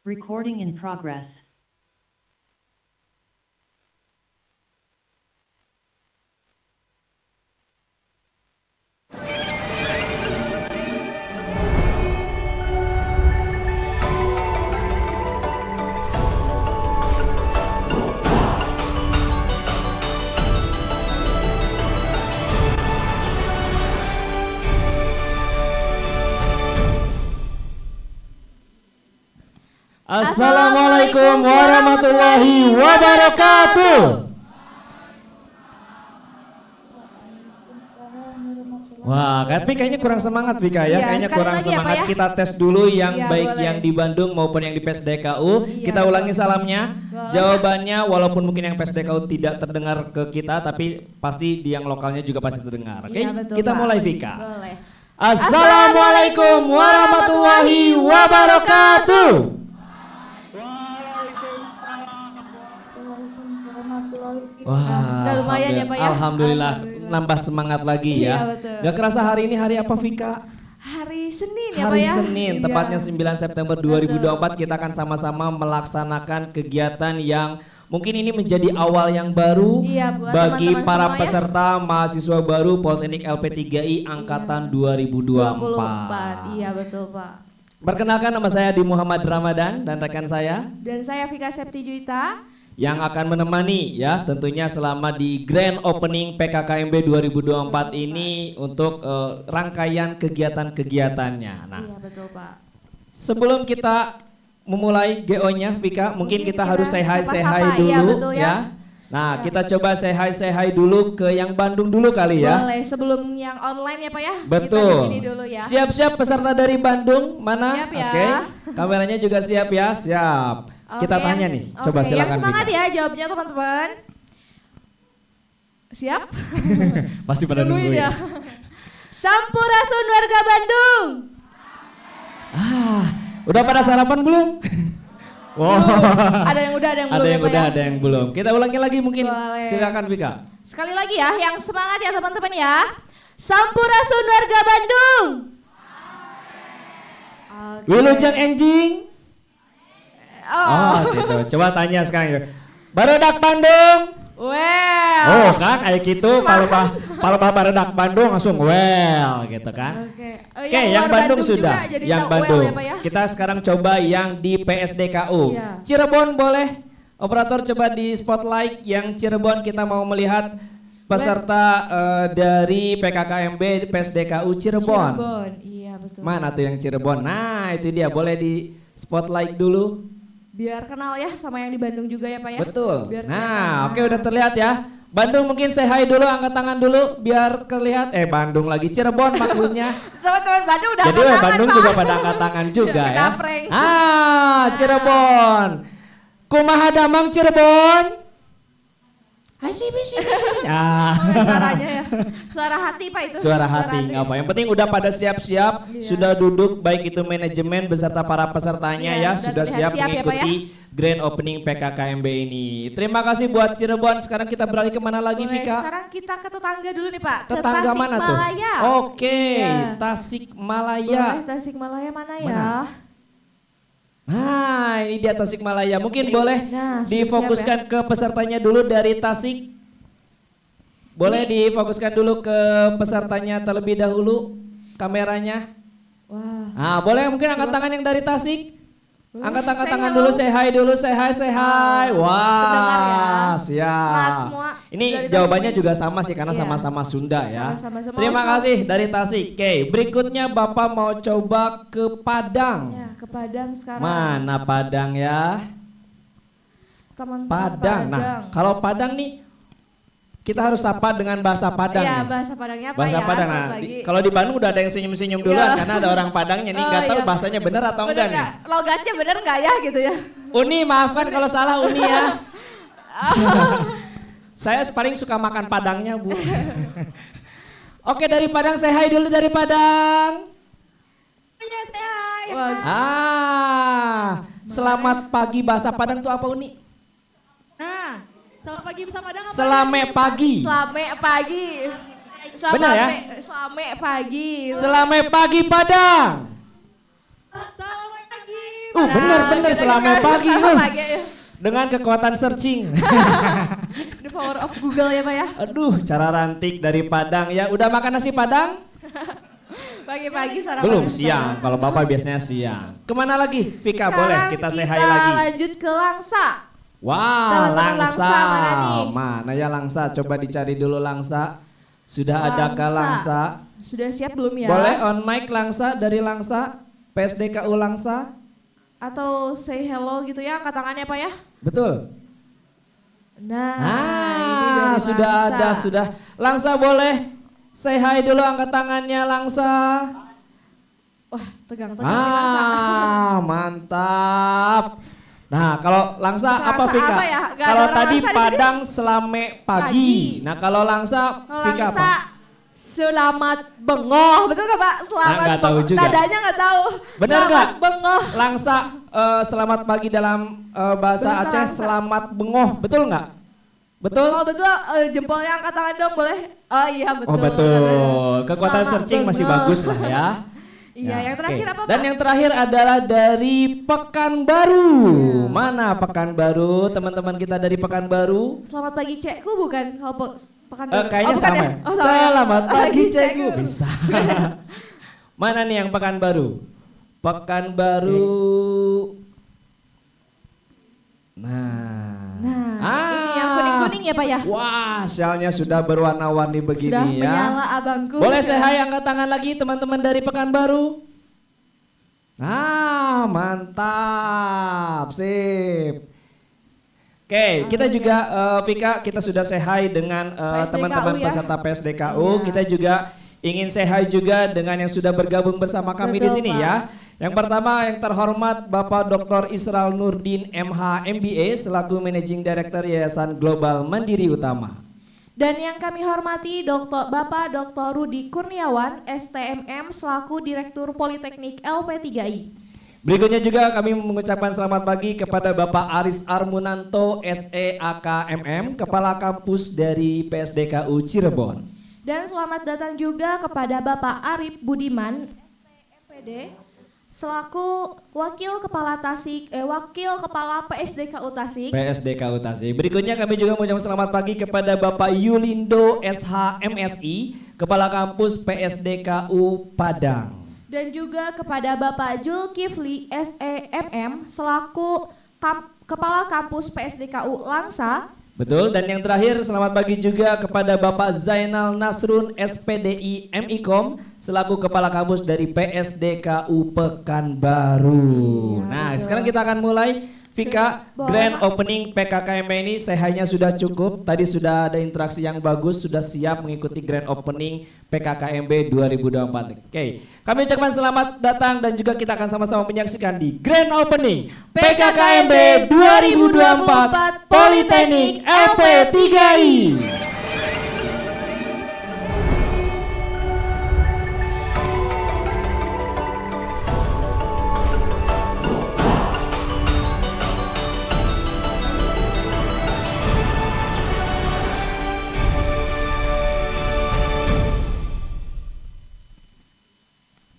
Recording in progress. Assalamualaikum warahmatullahi wabarakatuh. Wah, tapi kayaknya kurang semangat Vika ya. Iya, Kayaknya sekali kurang lagi ya, semangat. Pak, ya. Kita tes dulu yang Iya, baik boleh. yang di Bandung maupun yang di PSDKU. Iya, Kita ulangi salamnya. Boleh. Jawabannya walaupun mungkin yang PSDKU tidak terdengar ke kita, tapi pasti di yang lokalnya juga pasti terdengar. Oke, Iya, betul, kita Pak. mulai Vika. Boleh. Assalamualaikum warahmatullahi wabarakatuh. Wah, Sudah lumayan ya, Pak, ya? Alhamdulillah, Alhamdulillah. nambah semangat lagi ya. Iya, betul. Gak kerasa hari ini hari apa Vika? Hari Senin ya, Pak Hari ya? Senin, Iya. tepatnya 9 September 2024 kita akan sama-sama melaksanakan kegiatan yang mungkin ini menjadi awal yang baru Iya, buat bagi teman-teman para semua ya. peserta mahasiswa baru Politeknik LP3I angkatan 2024. Iya, betul, Pak. Perkenalkan, nama saya Adi Muhammad Ramadan dan rekan saya Dan saya Vika Septi Juwita. yang akan menemani ya tentunya selama di Grand Opening PKKMB 2024 ini untuk rangkaian kegiatan-kegiatannya. Nah, Iya, betul, Pak. sebelum kita memulai GO-nya Vika, mungkin kita harus say hi sapa-sapa, dulu iya, betul ya. ya. Nah, kita coba say hi dulu ke yang Bandung dulu kali ya. Boleh, sebelum yang online ya, Pak ya? Kita di Betul. sini dulu ya. Siap-siap peserta dari Bandung, mana? Siap ya. Oke. Kameranya juga siap ya? Siap. Kita Oke, tanya nih. Coba oke, silakan yang semangat Vika. ya jawabnya teman-teman. Siap? Pasti pada nungguin. ya. Sampurasun warga Bandung. Ah, udah pada sarapan belum? Wow. Ada yang udah, ada yang belum Ada ya, yang Pak udah, ya? ada yang belum. Kita ulangi lagi mungkin. Boleh. Silakan Vika. Sekali lagi ya, yang semangat ya teman-teman ya. Sampurasun warga Bandung. Oke. Wilujeng enjing. Oh. Gitu. Coba tanya sekarang. Barudak Bandung. Well. Oh kan, kayak gitu. Kalau barudak Bandung langsung well gitu kan. Oke. Oke, yang luar Bandung sudah. juga jadi Yang tahu Bandung. well ya, Pak ya? Kita sekarang coba yang di PSDKU. Iya. Cirebon boleh. Operator coba di spotlight yang Cirebon, kita mau melihat peserta dari PKKMB PSDKU Cirebon. Cirebon. Iya, betul. Mana tuh yang Cirebon? Nah, itu dia, boleh di spotlight dulu. Biar kenal ya sama yang di Bandung juga ya, Pak ya. Betul. Biar Nah, kelihatan. oke udah terlihat ya. Bandung mungkin say hi dulu, angkat tangan dulu biar terlihat. Bandung lagi, Cirebon maksudnya. Teman-teman Bandung udah Jadi angkat tangan, Bandung Pak. juga pada angkat tangan juga Biar ya. kena prank. Cirebon. Kumaha damang Cirebon? Asih. Ah. Suaranya ya. Suara hati, Pak itu. Suara hati nggak apa. Yang penting udah pada siap-siap, Iya. sudah duduk baik itu manajemen beserta para pesertanya Iya, ya, sudah sudah siap terlihat siap ya, Pak, mengikuti Grand Opening PKKMB ini. Terima kasih buat Cirebon. Sekarang kita beralih kemana lagi, Boleh, Vika? sekarang kita ke tetangga dulu nih, Pak. Ke Tetangga mana tuh? Tasikmalaya. Oke, Iya. Tasikmalaya. Boleh, Tasikmalaya mana ya? Mana? Nah, ini dia Tasikmalaya. Mmungkin boleh Nah, sudah difokuskan ke pesertanya dulu dari Tasik. Boleh difokuskan dulu ke pesertanya terlebih dahulu kameranya. Wah. Nah, boleh mungkin angkat tangan yang dari Tasik. Boleh. Angkat Say tangan hello. dulu, say hi dulu, say hi. Terdengar ya. Wah, siap. Semangat semua Ini dari jawabannya Tasik. juga sama sih karena Iya. sama-sama Sunda ya. Sama-sama semua. Terima kasih dari Tasik. Oke, berikutnya Bapak mau coba ke Padang. Ya, ke Padang sekarang. Mana Padang ya? Teman-teman Padang. Nah, kalau Padang nih kita harus sapa dengan bahasa Padang. Iya, nih. bahasa Padangnya apa Bahasa ya? Padang. Selamat Nah, pagi. kalau di Bandung udah ada yang senyum-senyum duluan Iya. karena ada orang Padangnya nih, nggak tahu iya. bahasanya benar atau enggak nih. Logatnya bener nggak ya gitu ya? Uni, maafkan kalau salah Uni ya. Saya paling suka makan Padangnya, Bu. Oke, dari Padang, say hi dulu dari Padang. Iya, saya. Selamat pagi bahasa Padang tuh apa, Uni? Nah, selamat pagi bersama Padang apa? Selame pagi. Selame pagi. Bener ya? Selame pagi. Selame pagi Padang. Selamat pagi Bener-bener kita selama kira- pagi. Pagi, ya. Dengan kekuatan searching. The power of Google ya Pak ya. Aduh, cara rantik dari Padang ya. Udah makan nasi Padang? Pagi-pagi sarapan. Belum bersama. siang. Kalau Bapak biasanya siang. Kemana lagi? Vika boleh kita say hi Kita lagi. lanjut ke Langsa. Wah, Teman-teman Langsa. Langsa mana nih? Mana ya Langsa? Coba dicari dulu Langsa. Sudah adakah Langsa. Langsa? Sudah siap belum ya? Boleh on mic Langsa dari Langsa? PSDKU Langsa? Atau say hello gitu ya, angkat tangannya Pak ya. Betul. Nah, ini Ah, dari sudah Langsa. ada, sudah. Langsa boleh say hi dulu, angkat tangannya Langsa. Wah, tegang-tegang nih Langsa. Ah, mantap. Nah, kalau Langsa Langsa apa Vika? apa ya? Gak ada Kalau orang tadi Langsa di sini. Padang selame pagi. Pagi. Nah, kalau Langsa Kalau Vika Langsa, apa? selamat bengoh, betul gak Pak? Selamat nggak tahu bengoh. juga. Nadanya nggak tahu. Benar Selamat nggak? bengoh. Langsa selamat pagi dalam bahasa Bahasa Aceh Langsa. selamat bengoh, betul nggak? Betul? Oh betul, jempolnya angkat tangan dong boleh? Oh iya betul. Oh betul. Kekuatan Selamat searching masih bengoh. bagus lah ya. Iya, Ya, yang terakhir oke. apa Pak? Dan yang terakhir adalah dari Pekanbaru. Mana Pekanbaru? Teman-teman kita dari Pekanbaru. Selamat pagi Cekku bukan? Oh, pekan Kayaknya bukan sama. ya? Ya? Oh, sama ya. Selamat pagi Cekku. Cekku. Bisa. Mana nih yang Pekanbaru? Pekanbaru. Nah, ini yang kuning-kuning ya Pak ya? Wah, selnya sudah berwarna-warni begini Sudah ya. menyala abangku. Boleh saya hai angkat tangan lagi teman-teman dari Pekanbaru. Ah, mantap. Sip. Oke, kita juga Vika, kita sudah say hi dengan PSDKU teman-teman ya? peserta PSDKU. Iya. Kita juga ingin say hi juga dengan yang sudah bergabung bersama kami di Betul, sini Pak. ya. Yang pertama yang terhormat Bapak Dr. Isral Nurdin MH MBA selaku Managing Director Yayasan Global Mandiri Utama. Dan yang kami hormati Bapak Dr. Rudi Kurniawan, STMM selaku Direktur Politeknik LP3I. Berikutnya juga kami mengucapkan selamat pagi kepada Bapak Aris Armunanto SEAKMM, Kepala Kampus dari PSDKU Cirebon. Dan selamat datang juga kepada Bapak Arif Budiman, STMPD, selaku Wakil Kepala PSDKU Tasik. PSDKU Tasik. Berikutnya kami juga mengucapkan selamat pagi kepada Bapak Yulindo SHMSI, Kepala Kampus PSDKU Padang. Dan juga kepada Bapak Julkifli SEMM, selaku Kepala Kampus PSDKU Langsa. Betul, dan yang terakhir selamat pagi juga kepada Bapak Zainal Nasrun SPDI MIKOM selaku Kepala Kampus dari PSDKU Pekanbaru. Ya, Nah, betul. sekarang kita akan mulai. Vika, Boleh, grand Pak. opening PKKMB ini sehanya sudah cukup. Tadi sudah ada interaksi yang bagus, sudah siap mengikuti grand opening PKKMB 2024. Oke, kami ucapkan selamat datang dan juga kita akan sama-sama menyaksikan di grand opening PKKMB 2024 Politeknik LP3I.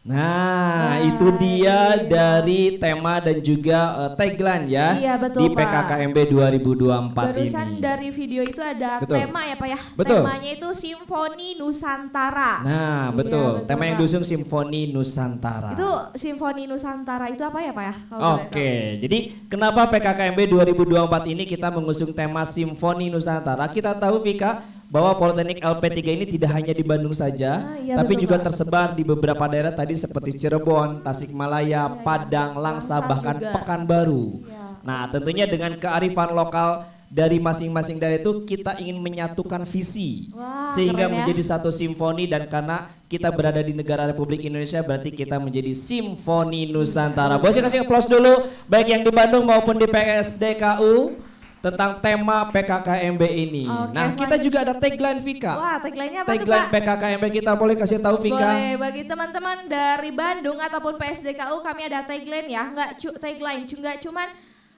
Nah, itu dia dari tema dan juga tagline ya Iya, betul, di Pak. PKKMB 2024 Barusan ini. dari video itu ada Betul. tema ya Pak ya. Betul. Temanya itu Simfoni Nusantara. Nah, Iya, betul. Tema yang Pak. diusung Simfoni Nusantara. Itu Simfoni Nusantara itu apa ya Pak ya? Kalau boleh Oke, jadi kenapa PKKMB 2024 ini kita mengusung tema Simfoni Nusantara? Kita tahu Vika bahwa Politeknik LP3 ini tidak hanya di Bandung saja, iya, tapi betul, juga Pak. tersebar di beberapa daerah tadi seperti Cirebon, Tasikmalaya, Padang, Langsa, Langsa bahkan juga. Pekanbaru. Iya. Nah, tentunya dengan kearifan lokal dari masing-masing daerah itu kita ingin menyatukan visi Wah, sehingga keren ya. menjadi satu simfoni, dan karena kita berada di negara Republik Indonesia berarti kita menjadi Simfoni Nusantara. Boleh saya kasih aplaus dulu baik yang di Bandung maupun di PSDKU tentang tema PKKMB ini. Oke, Nah, kita selanjutnya. juga ada tagline Vika. Wah, tagline-nya apa tuh Tagline Pak? PKKMB kita boleh kasih tahu Vika? Boleh, bagi teman-teman dari Bandung ataupun PSDKU kami ada tagline ya, tagline, nggak cuman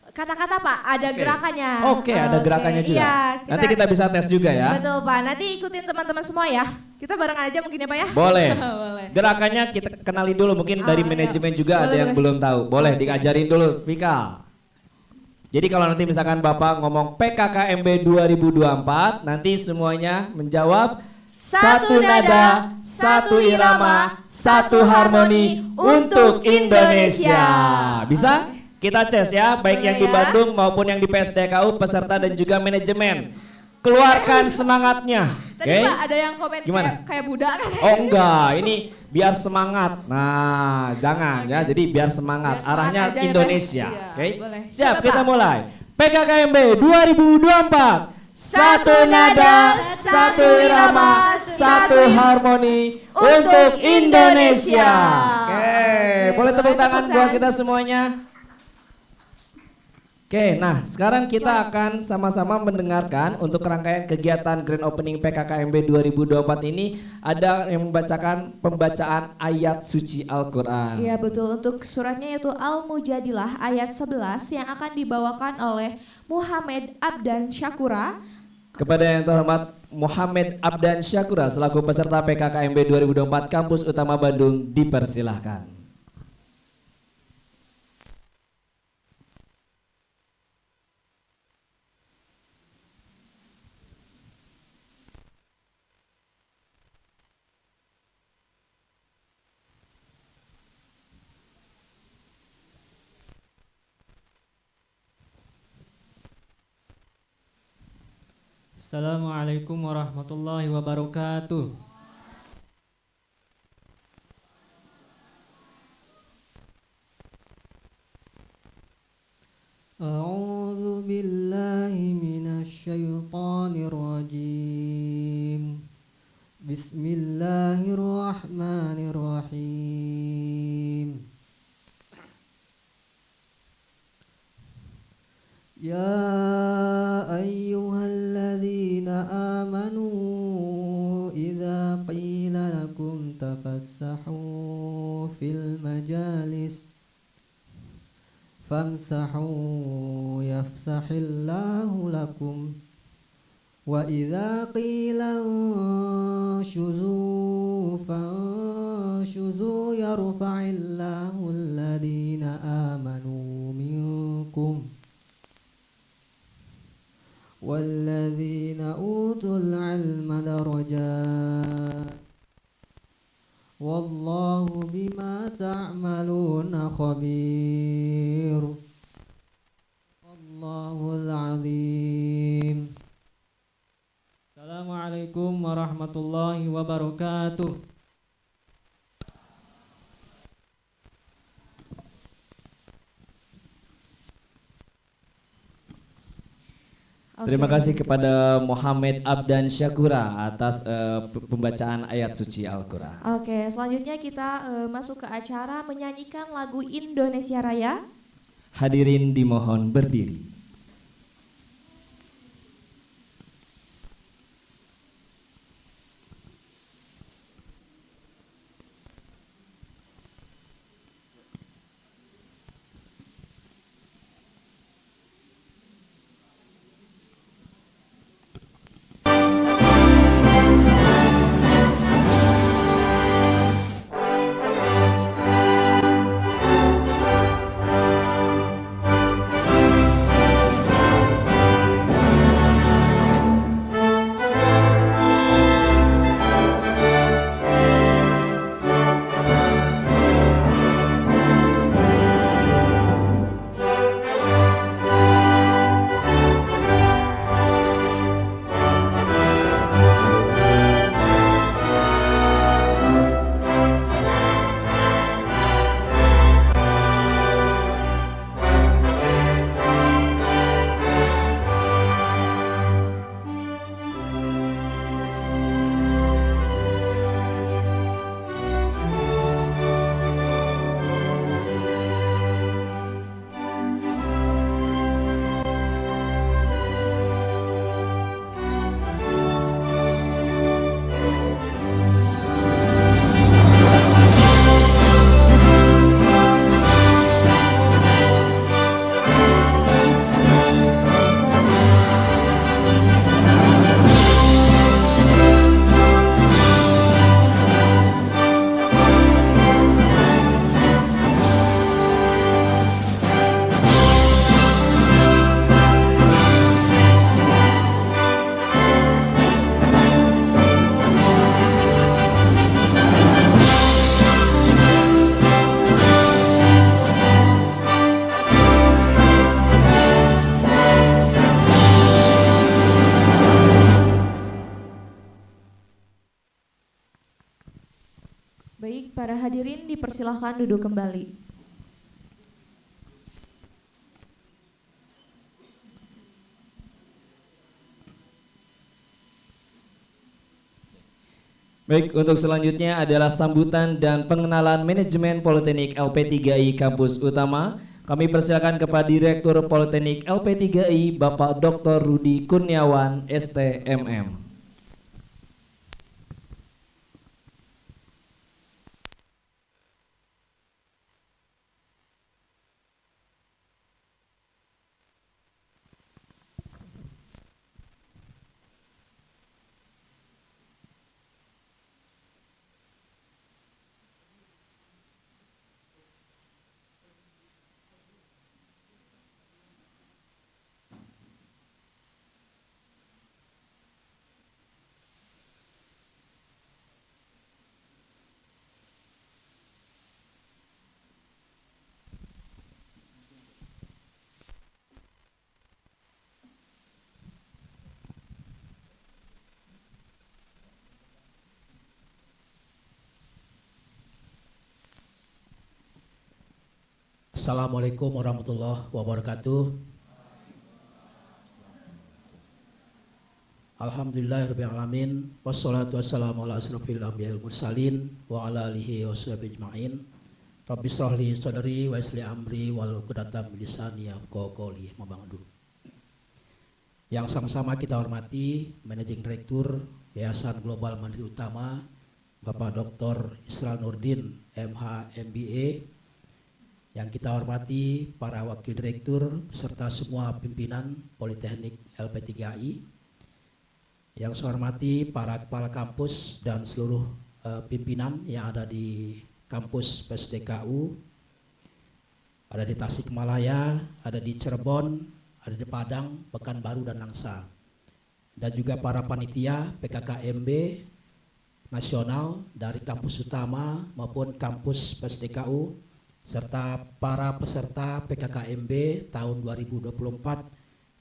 kata-kata Pak, ada gerakannya. Oke, ada gerakannya juga. Iya, Nanti kita bisa tes juga ya. Betul Pak, nanti ikutin teman-teman semua ya. Kita barengan aja mungkin ya Pak ya? Boleh. Boleh. Gerakannya kita kenali dulu, mungkin dari iya. manajemen juga ada Boleh, yang boleh. belum tahu. Boleh diajarin dulu, Vika. Jadi kalau nanti misalkan Bapak ngomong PKKMB 2024, nanti semuanya menjawab Satu nada, satu irama, satu harmoni untuk Indonesia. Bisa? Kita tes ya, baik Boleh yang di ya. Bandung maupun yang di PSDKU, peserta dan juga manajemen. Keluarkan semangatnya. Tadi Oke? Pak ada yang komen Gimana? kayak budak kan? Oh enggak, ini biar semangat. Nah, jangan ya. Jadi biar semangat. Biar semangat Arahnya aja ya, Indonesia. Mas. Iya, Oke? boleh. Siap, Coba, kita Pak. mulai. PKKMB 2024. Satu nada, satu irama, satu harmoni untuk Indonesia. Oke, boleh tepuk tangan buat kita semuanya. Oke, nah sekarang kita akan sama-sama mendengarkan untuk rangkaian kegiatan Grand Opening PKKMB 2024 ini ada yang membacakan pembacaan ayat suci Al-Quran. Iya betul, untuk suratnya yaitu Al-Mujadilah ayat 11 yang akan dibawakan oleh Muhammad Abdan Syakura. Kepada yang terhormat Muhammad Abdan Syakura selaku peserta PKKMB 2024 Kampus Utama Bandung dipersilahkan. Assalamualaikum warahmatullahi wabarakatuh. A'udzu billahi minasy syaithanir rajim. Bismillahirrahmanirrahim. Ya ayyuhalladzina amanu idza qila lakum tafassahu fil majalis famsahu yafsahillahu lakum wa idza qila shuzu fanshuzu yarfa'illahu alladhina amanu minkum والذين أوتوا العلم درجات والله بما تعملون خبير الله العظيم. Assalamualaikum warahmatullahi wabarakatuh. Terima kasih kepada Muhammad Abdan Syakura atas pembacaan ayat suci Al-Quran. Oke, selanjutnya kita masuk ke acara menyanyikan lagu Indonesia Raya. Hadirin dimohon berdiri. Baik, para hadirin dipersilahkan duduk kembali. Baik, untuk selanjutnya adalah sambutan dan pengenalan manajemen Politeknik LP3I Kampus Utama. Kami persilakan kepada Direktur Politeknik LP3I Bapak Dr. Rudi Kurniawan, STMM. Assalamualaikum warahmatullahi wabarakatuh. Alhamdulillahirabbil alamin wassalatu wassalamu ala asrofil anbiya'il mursalin wa ala alihi washabihi ajmain. Rabbi shrah li sadri wa yassir li amri wal 'uqdatam min lisani yafqahu qawli. Mabangdu. Yang sama-sama kita hormati Managing Direktur Yayasan Global Mandiri Utama Bapak Dr. Isral Nurdin MH MBA. Yang kita hormati para wakil direktur beserta semua pimpinan Politeknik LP3I. Yang saya hormati para kepala kampus dan seluruh pimpinan yang ada di kampus PSDKU, ada di Tasikmalaya, ada di Cirebon, ada di Padang, Pekanbaru dan Langsa. Dan juga para panitia PKKMB nasional dari kampus utama maupun kampus PSDKU, serta para peserta PKKMB tahun 2024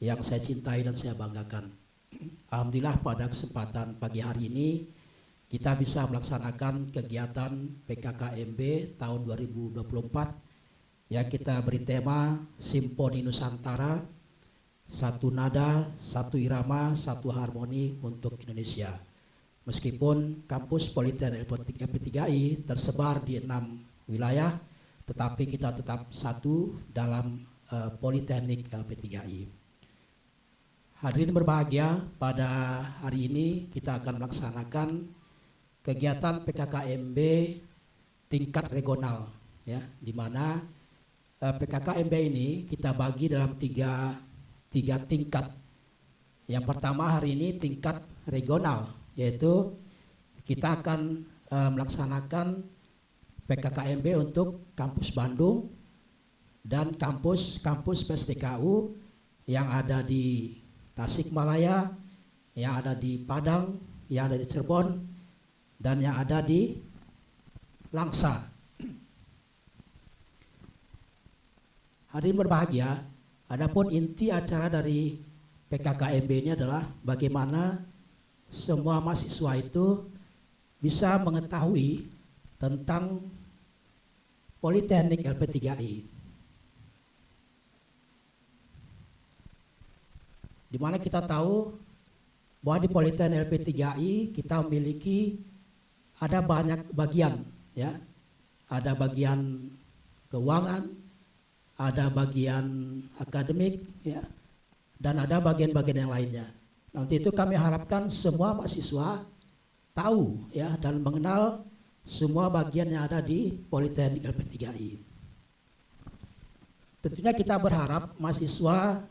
yang saya cintai dan saya banggakan. Alhamdulillah pada kesempatan pagi hari ini kita bisa melaksanakan kegiatan PKKMB tahun 2024 yang kita beri tema Simponi Nusantara, satu nada, satu irama, satu harmoni untuk Indonesia. Meskipun kampus Politeknik LP3I tersebar di 6 wilayah, tetapi kita tetap satu dalam Politeknik LP3I. Hadirin berbahagia, pada hari ini kita akan melaksanakan kegiatan PKKMB tingkat regional, ya, di mana PKKMB ini kita bagi dalam tiga tingkat. Yang pertama hari ini tingkat regional, yaitu kita akan melaksanakan PKKMB untuk kampus Bandung dan kampus PSDKU yang ada di Tasikmalaya, yang ada di Padang, yang ada di Cirebon, dan yang ada di Langsa. Hadirin berbahagia, adapun inti acara dari PKKMB ini adalah bagaimana semua mahasiswa itu bisa mengetahui tentang Politeknik LP3I, di mana kita tahu bahwa di Politeknik LP3I kita memiliki ada banyak bagian, ya, ada bagian keuangan, ada bagian akademik, ya, dan ada bagian-bagian yang lainnya. Nanti itu kami harapkan semua mahasiswa tahu, ya, dan mengenal semua bagian yang ada di Politeknik LP3I. Tentunya kita berharap mahasiswa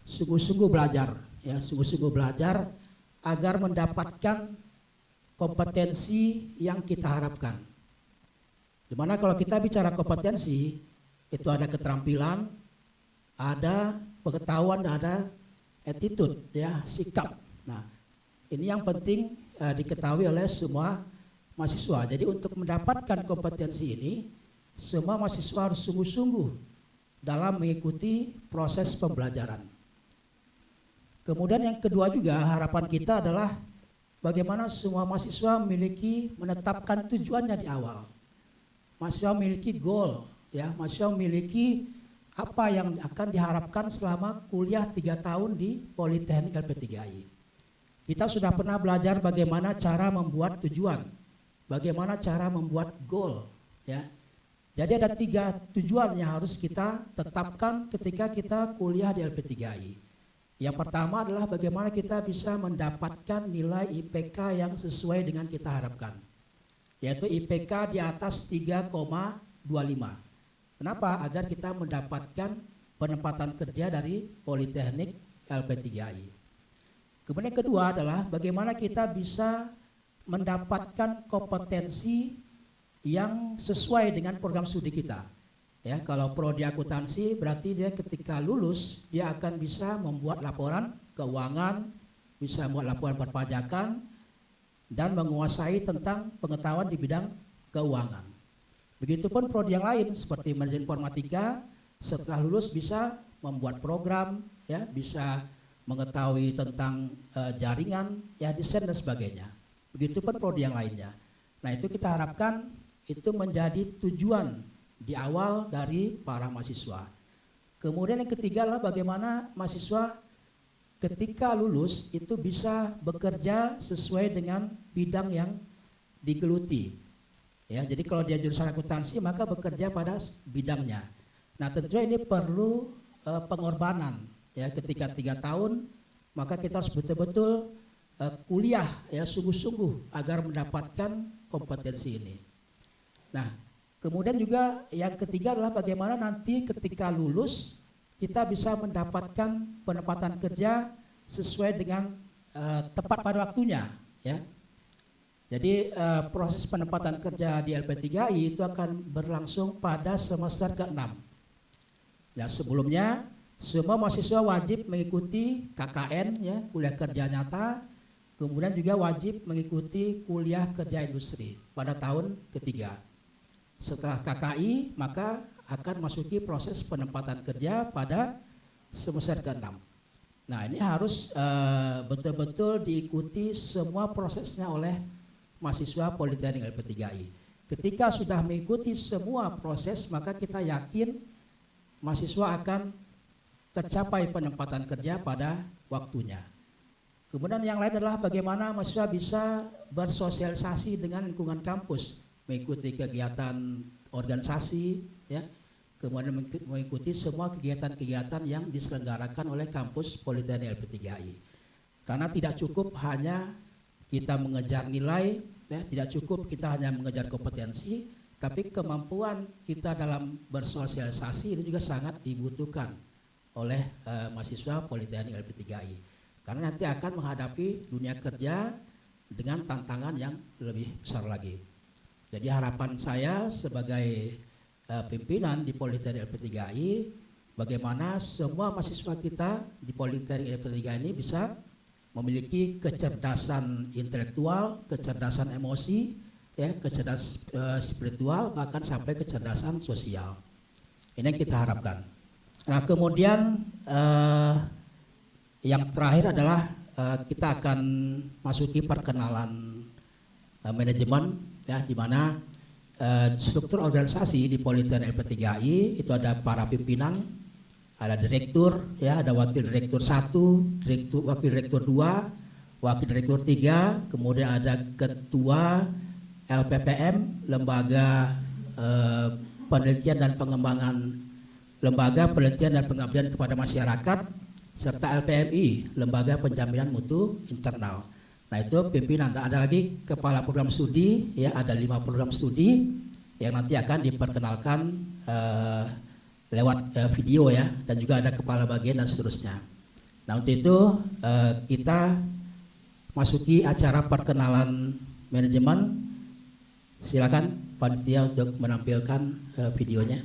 sungguh-sungguh belajar, ya, sungguh-sungguh belajar agar mendapatkan kompetensi yang kita harapkan. Dimana kalau kita bicara kompetensi, itu ada keterampilan, ada pengetahuan, ada attitude, ya, sikap. Nah, ini yang penting diketahui oleh semua mahasiswa. Jadi untuk mendapatkan kompetensi ini, semua mahasiswa harus sungguh-sungguh dalam mengikuti proses pembelajaran. Kemudian yang kedua juga harapan kita adalah bagaimana semua mahasiswa menetapkan tujuannya di awal. Mahasiswa memiliki goal, ya, mahasiswa memiliki apa yang akan diharapkan selama kuliah 3 tahun di Politeknik LP3I. Kita sudah pernah belajar bagaimana cara membuat tujuan, bagaimana cara membuat goal, ya. Jadi ada 3 tujuan yang harus kita tetapkan ketika kita kuliah di LP3I. Yang pertama adalah bagaimana kita bisa mendapatkan nilai IPK yang sesuai dengan kita harapkan, yaitu IPK di atas 3,25. Kenapa? Agar kita mendapatkan penempatan kerja dari Politeknik LP3I. Kemudian yang kedua adalah bagaimana kita bisa mendapatkan kompetensi yang sesuai dengan program studi kita. Ya, kalau prodi akuntansi berarti dia ketika lulus dia akan bisa membuat laporan keuangan, bisa membuat laporan perpajakan, dan menguasai tentang pengetahuan di bidang keuangan. Begitupun prodi yang lain seperti manajemen informatika, setelah lulus bisa membuat program, ya, bisa mengetahui tentang jaringan, ya, desain dan sebagainya. Begitupun prodi yang lainnya. Nah, itu kita harapkan itu menjadi tujuan di awal dari para mahasiswa. Kemudian yang ketiga adalah bagaimana mahasiswa ketika lulus itu bisa bekerja sesuai dengan bidang yang digeluti. Ya, jadi kalau dia jurusan akuntansi maka bekerja pada bidangnya. Nah, tentunya ini perlu pengorbanan, ya, ketika 3 tahun maka kita harus betul-betul kuliah, ya, sungguh-sungguh agar mendapatkan kompetensi ini. Nah, kemudian juga yang ketiga adalah bagaimana nanti ketika lulus kita bisa mendapatkan penempatan kerja sesuai dengan tepat pada waktunya, ya. Jadi proses penempatan kerja di LP3I itu akan berlangsung pada semester ke-6. Nah, sebelumnya semua mahasiswa wajib mengikuti KKN, ya, kuliah kerja nyata, kemudian juga wajib mengikuti kuliah kerja industri pada tahun ketiga. Setelah KKI maka akan masuki proses penempatan kerja pada semester ke-6. Nah, ini harus betul-betul diikuti semua prosesnya oleh mahasiswa Politeknik LP3I. Ketika sudah mengikuti semua proses maka kita yakin mahasiswa akan tercapai penempatan kerja pada waktunya. Kemudian yang lain adalah bagaimana mahasiswa bisa bersosialisasi dengan lingkungan kampus, mengikuti kegiatan organisasi, ya, kemudian mengikuti semua kegiatan-kegiatan yang diselenggarakan oleh kampus Politeknik LP3I. Karena tidak cukup hanya kita mengejar nilai, ya, tidak cukup kita hanya mengejar kompetensi, tapi kemampuan kita dalam bersosialisasi ini juga sangat dibutuhkan oleh mahasiswa Politeknik LP3I. Karena nanti akan menghadapi dunia kerja dengan tantangan yang lebih besar lagi. Jadi harapan saya sebagai pimpinan di Politeknik LP3I, bagaimana semua mahasiswa kita di Politeknik LP3I ini bisa memiliki kecerdasan intelektual, kecerdasan emosi, ya, kecerdasan spiritual, bahkan sampai kecerdasan sosial. Ini yang kita harapkan. Nah, kemudian yang terakhir adalah kita akan masuki perkenalan manajemen, ya, di mana struktur organisasi di Politeknik LP3I itu ada para pimpinan, ada direktur, ya, ada wakil direktur 1, wakil direktur 2, wakil direktur 3, kemudian ada ketua LPPM, lembaga penelitian dan pengembangan, lembaga penelitian dan pengabdian kepada masyarakat, serta LPMI, lembaga penjaminan mutu internal. Nah, itu pimpinan. Ada lagi kepala program studi, ya, ada 5 program studi yang nanti akan diperkenalkan lewat video, ya, dan juga ada kepala bagian dan seterusnya. Nah, untuk itu kita masuki acara perkenalan manajemen. Silakan panitia untuk menampilkan videonya.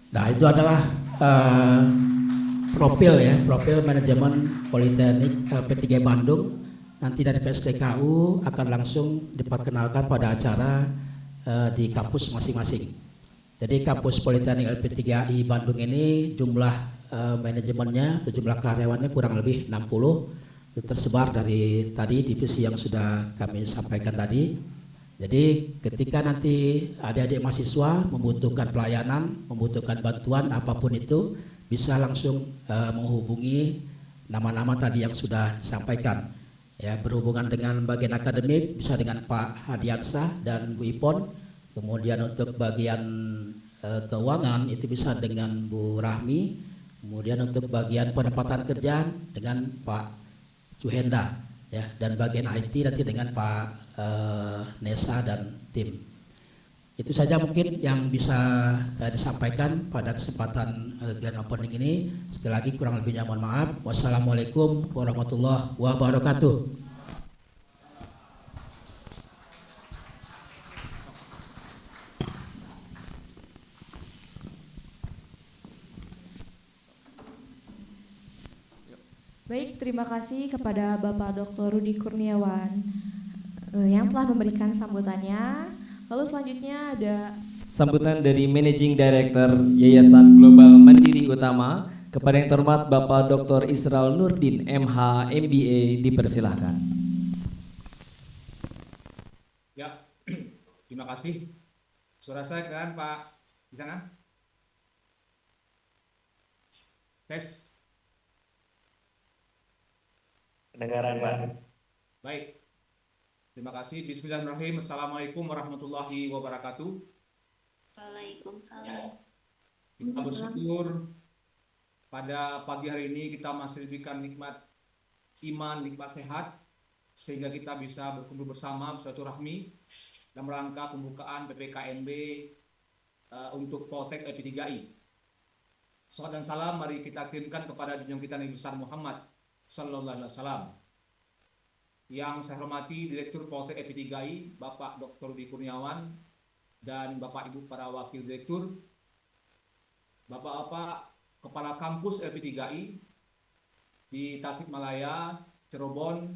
Nah, itu adalah profil manajemen Politeknik LP3 Bandung. Nanti dari PSDKU akan langsung diperkenalkan pada acara di kampus masing-masing. Jadi kampus Politeknik LP3I Bandung ini jumlah manajemennya, jumlah karyawannya kurang lebih 60, tersebar dari tadi divisi yang sudah kami sampaikan tadi. Jadi ketika nanti adik-adik mahasiswa membutuhkan pelayanan, membutuhkan bantuan apapun itu, bisa langsung menghubungi nama-nama tadi yang sudah disampaikan. Ya, berhubungan dengan bagian akademik bisa dengan Pak Hadiansah dan Bu Ipon. Kemudian untuk bagian keuangan itu bisa dengan Bu Rahmi. Kemudian untuk bagian penempatan kerja dengan Pak Juhenda, ya, dan bagian IT nanti dengan Pak Nesa dan tim. Itu saja mungkin yang bisa disampaikan pada kesempatan grand opening ini. Sekali lagi kurang lebihnya mohon maaf. Wassalamualaikum warahmatullahi wabarakatuh. Baik, terima kasih kepada Bapak Dr. Rudi Kurniawan yang telah memberikan sambutannya. Lalu selanjutnya ada Sambutan dari Managing Director Yayasan Global Mandiri Utama kepada yang terhormat Bapak Dr. Isral Nurdin MH MBA dipersilahkan. Ya, terima kasih. Suara saya kan Pak, bisa kan? Tes. Kedengaran Pak. Baik. Terima kasih. Bismillahirrahmanirrahim. Assalamualaikum warahmatullahi wabarakatuh. Waalaikumsalam. Kita bersyukur pada pagi hari ini kita masih diberikan nikmat iman, nikmat sehat, sehingga kita bisa berkumpul bersama bersilaturahmi dalam rangka pembukaan PPKMB untuk Poltek EP3I. Salam dan salam mari kita kirimkan kepada junjungan kita Nabi besar Muhammad Sallallahu Alaihi Wasallam. Yang saya hormati Direktur Poltek EP3I, Bapak Dr. Rudi Kurniawan, dan Bapak Ibu para Wakil Direktur, Bapak-Bapak Kepala Kampus EP3I di Tasikmalaya, Cirebon,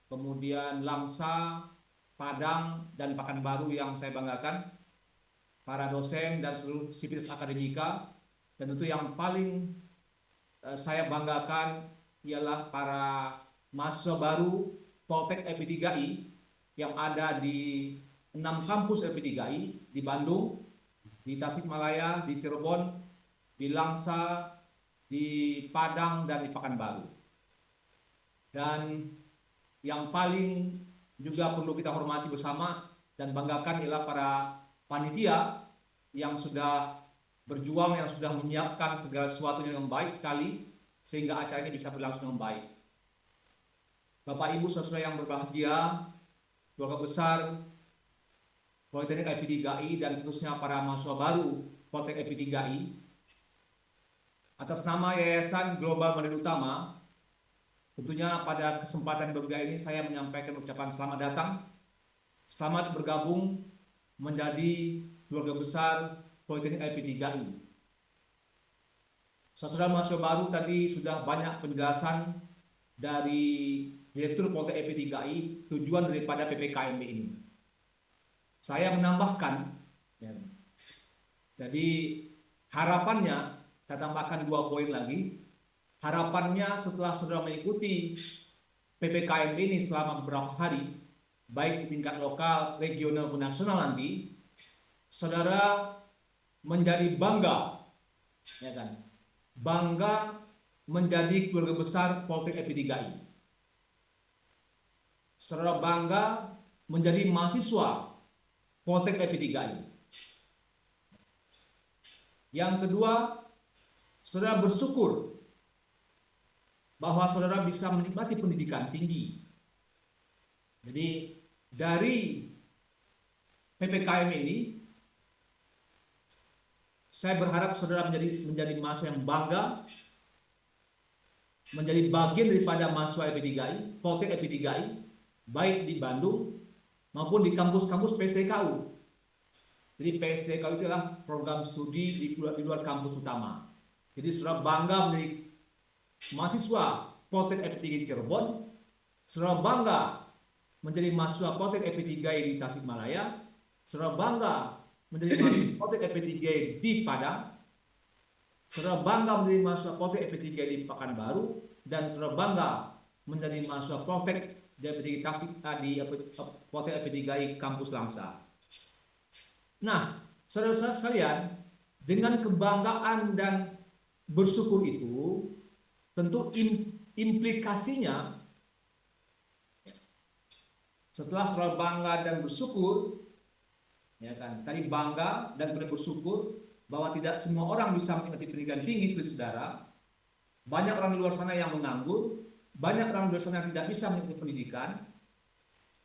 kemudian Langsa, Padang, dan Pekanbaru yang saya banggakan, para dosen dan seluruh sivilis akademika, dan tentu yang paling saya banggakan ialah para mahasiswa baru Poltek EP3I yang ada di 6 kampus EP3I di Bandung, di Tasikmalaya, di Cirebon, di Langsa, di Padang, dan di Pekanbaru. Dan yang paling juga perlu kita hormati bersama dan banggakan ialah para panitia yang sudah berjuang, yang sudah menyiapkan segala sesuatu dengan baik sekali sehingga acara ini bisa berlangsung dengan baik. Bapak Ibu saudara yang berbahagia, keluarga besar Politeknik EP3I dan khususnya para mahasiswa baru Politeknik EP3I, atas nama Yayasan Global Mandiri Utama, tentunya pada kesempatan berbahagia ini saya menyampaikan ucapan selamat datang, selamat bergabung menjadi keluarga besar Politeknik EP3I. Saudara mahasiswa baru tadi sudah banyak penjelasan dari Direktur Politeknik EP3I tujuan daripada PPKMB ini. Saya menambahkan, ya, jadi harapannya, saya tambahkan 2 poin lagi. Harapannya setelah saudara mengikuti PPKMB ini selama beberapa hari, baik di tingkat lokal, regional, maupun nasional nanti, saudara menjadi bangga, ya kan? Bangga menjadi keluarga besar Politeknik EP3I. Saudara bangga menjadi mahasiswa Politeknik EP3I. Yang kedua, saudara bersyukur bahwa saudara bisa menikmati pendidikan tinggi. Jadi dari PPKM ini, saya berharap saudara menjadi mahasiswa yang bangga, menjadi bagian daripada mahasiswa EP3I, Politeknik EP3I, baik di Bandung maupun di kampus-kampus PSDKU. Jadi PSDKU itu adalah program studi di luar kampus utama. Jadi saudara bangga menjadi mahasiswa Politeknik EP3I Cirebon, saudara bangga menjadi mahasiswa Politeknik EP3I di Tasikmalaya, saudara bangga menjadi mahasiswa Politeknik EP3I di Padang, saudara bangga menjadi mahasiswa Politeknik EP3I di Pekanbaru, dan saudara bangga menjadi mahasiswa Politeknik di Politeknik EP3I kampus Langsa. Nah, saudara-saudara sekalian, dengan kebanggaan dan bersyukur itu, tentu implikasinya setelah saudara bangga dan bersyukur, ya kan, tadi bangga dan bersyukur bahwa tidak semua orang bisa menikmati pendidikan tinggi seperti saudara. Banyak orang di luar sana yang menganggur, banyak orang di luar sana yang tidak bisa menikmati pendidikan.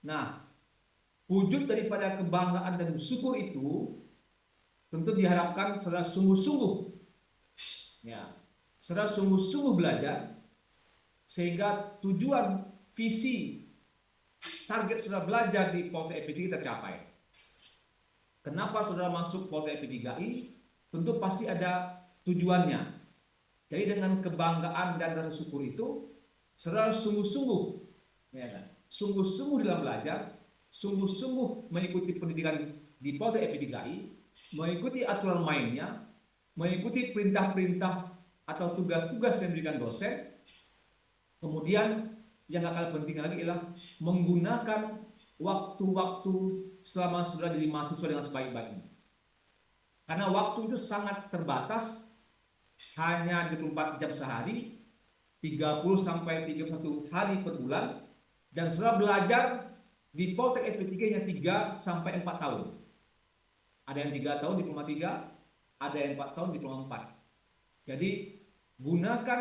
Nah, wujud daripada kebanggaan dan bersyukur itu tentu diharapkan saudara sungguh-sungguh, ya, saudara sungguh-sungguh belajar sehingga tujuan, visi, target saudara belajar di Politeknik EP3I tercapai. Kenapa saudara masuk Politeknik EP3I? Tentu pasti ada tujuannya. Jadi dengan kebanggaan dan rasa syukur itu, saudara sungguh-sungguh, ya kan, sungguh-sungguh dalam belajar, sungguh-sungguh mengikuti pendidikan di Poltek EP3I, mengikuti aturan mainnya, mengikuti perintah-perintah atau tugas-tugas yang diberikan dosen. Kemudian yang gak kalah penting lagi adalah menggunakan waktu-waktu selama sudah jadi mahasiswa dengan sebaik-baiknya. Karena waktu itu sangat terbatas, hanya 24 jam sehari, 30 sampai 31 hari per bulan, dan sudah belajar di Poltek EP3 nya 3 sampai 4 tahun. Ada yang 3 tahun diploma 3, ada yang 4 tahun diploma 4. Jadi gunakan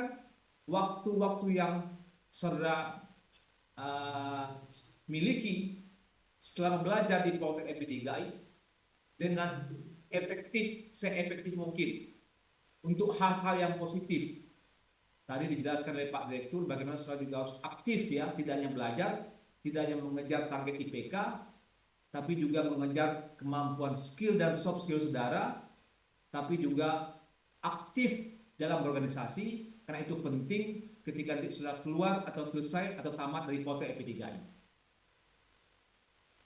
waktu-waktu yang saudara miliki setelah belajar di Poltek EP3I dengan efektif, seefektif mungkin untuk hal-hal yang positif. Tadi dijelaskan oleh Pak Direktur bagaimana saudara juga harus aktif ya, tidak hanya belajar, tidak hanya mengejar target IPK, tapi juga mengejar kemampuan skill dan soft skill saudara, tapi juga aktif dalam berorganisasi, karena itu penting ketika sudah keluar atau selesai atau tamat dari Poltek EP3I.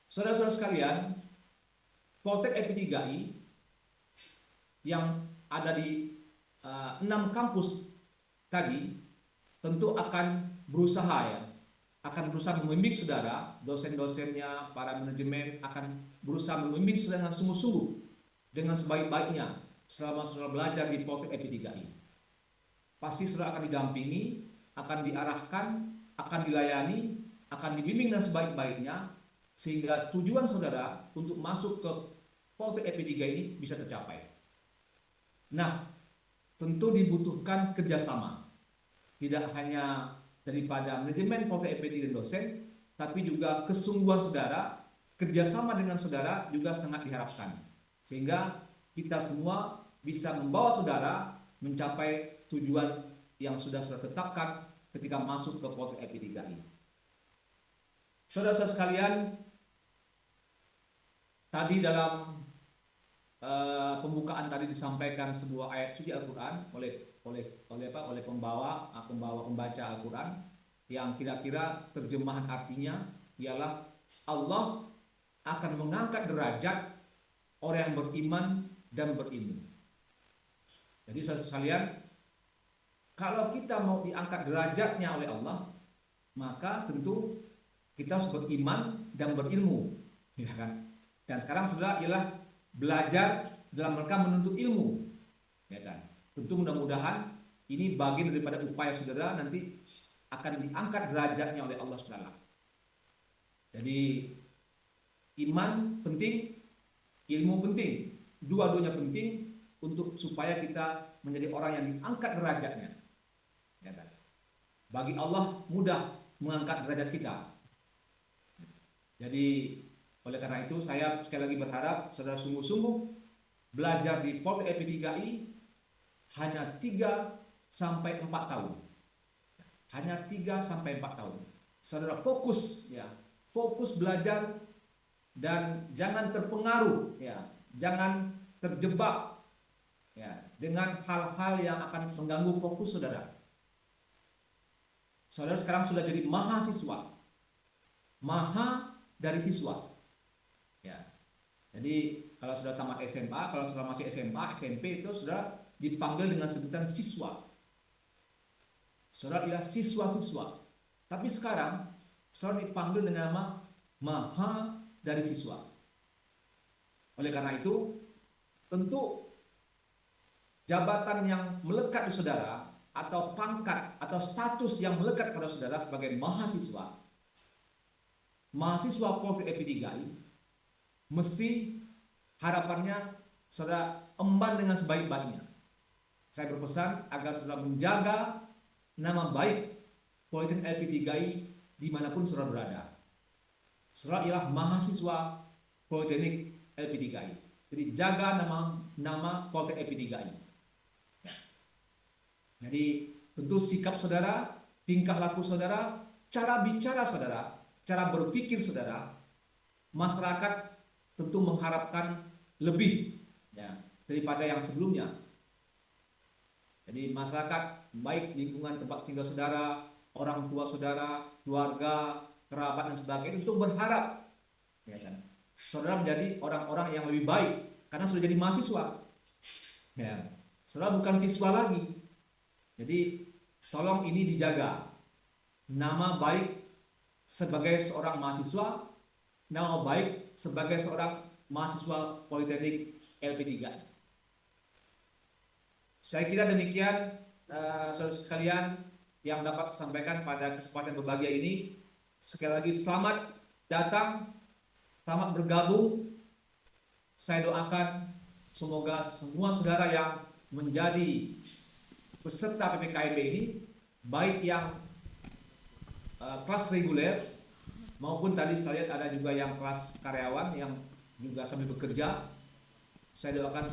Saudara-saudara sekalian, Poltek EP3I yang ada di 6 kampus tadi tentu akan berusaha ya, akan berusaha membimbing saudara, dosen-dosennya, para manajemen akan berusaha membimbing saudara dengan sungguh-sungguh, dengan sebaik-baiknya selama saudara belajar di Poltek EP3I. Pasti saudara akan didampingi, akan diarahkan, akan dilayani, akan dibimbing dengan sebaik-baiknya, sehingga tujuan saudara untuk masuk ke Poltek EP3 ini bisa tercapai. Nah, tentu dibutuhkan kerjasama, tidak hanya daripada manajemen Poltek EP3 dan dosen, tapi juga kesungguhan saudara, kerjasama dengan saudara juga sangat diharapkan, sehingga kita semua bisa membawa saudara mencapai tujuan yang sudah tetapkan ketika masuk ke Poltek EP3I. Saudara-saudara sekalian, tadi dalam pembukaan tadi disampaikan sebuah ayat suci Al-Quran oleh pembaca Al-Quran yang kira-kira terjemahan artinya ialah Allah akan mengangkat derajat orang yang beriman dan berilmu. Jadi saudara sekalian, kalau kita mau diangkat derajatnya oleh Allah, maka tentu kita harus beriman dan berilmu, ya kan? Dan sekarang saudara ialah belajar dalam rangka menuntut ilmu, ya kan? Tentu mudah-mudahan ini bagian daripada upaya saudara nanti akan diangkat derajatnya oleh Allah SWT. Jadi iman penting, ilmu penting, dua-duanya penting untuk supaya kita menjadi orang yang diangkat derajatnya, ya kan? Bagi Allah mudah mengangkat derajat kita. Jadi oleh karena itu saya sekali lagi berharap saudara sungguh-sungguh belajar di Poltek EP3I hanya 3 sampai 4 tahun. Hanya 3 sampai 4 tahun. Saudara fokus ya, fokus belajar dan jangan terpengaruh ya, jangan terjebak ya dengan hal-hal yang akan mengganggu fokus saudara. Saudara sekarang sudah jadi mahasiswa. Maha dari siswa. Ya. Jadi kalau sudah tamat SMA, kalau sudah masih SMA, SMP itu sudah dipanggil dengan sebutan siswa. Saudara ialah siswa-siswa. Tapi sekarang saudara dipanggil dengan nama Maha dari siswa. Oleh karena itu, tentu jabatan yang melekat di saudara atau pangkat atau status yang melekat pada saudara sebagai mahasiswa Poltek EP3I mesti harapannya saudara emban dengan sebaik-baiknya. Saya berpesan agar saudara menjaga nama baik Politeknik EP3I dimanapun saudara berada. Saudara ialah mahasiswa Politeknik EP3I. Jadi jaga nama Politeknik EP3I. Jadi tentu sikap saudara, tingkah laku saudara, cara bicara saudara, cara berpikir saudara, masyarakat tentu mengharapkan lebih ya, daripada yang sebelumnya. Jadi masyarakat, baik lingkungan tempat tinggal saudara, orang tua saudara, keluarga, kerabat dan sebagainya, itu berharap Ya kan? Saudara menjadi orang-orang yang lebih baik karena sudah jadi mahasiswa. Ya. Saudara bukan siswa lagi. Jadi tolong ini dijaga. Nama baik sebagai seorang mahasiswa, nama baik sebagai seorang mahasiswa Politeknik LP3. Saya kira demikian saudara sekalian yang dapat saya sampaikan pada kesempatan berbahagia ini. Sekali lagi selamat datang, selamat bergabung. Saya doakan semoga semua saudara yang menjadi peserta PPKMB ini, baik yang kelas reguler maupun tadi saya lihat ada juga yang kelas karyawan yang juga sambil bekerja. Saya doakan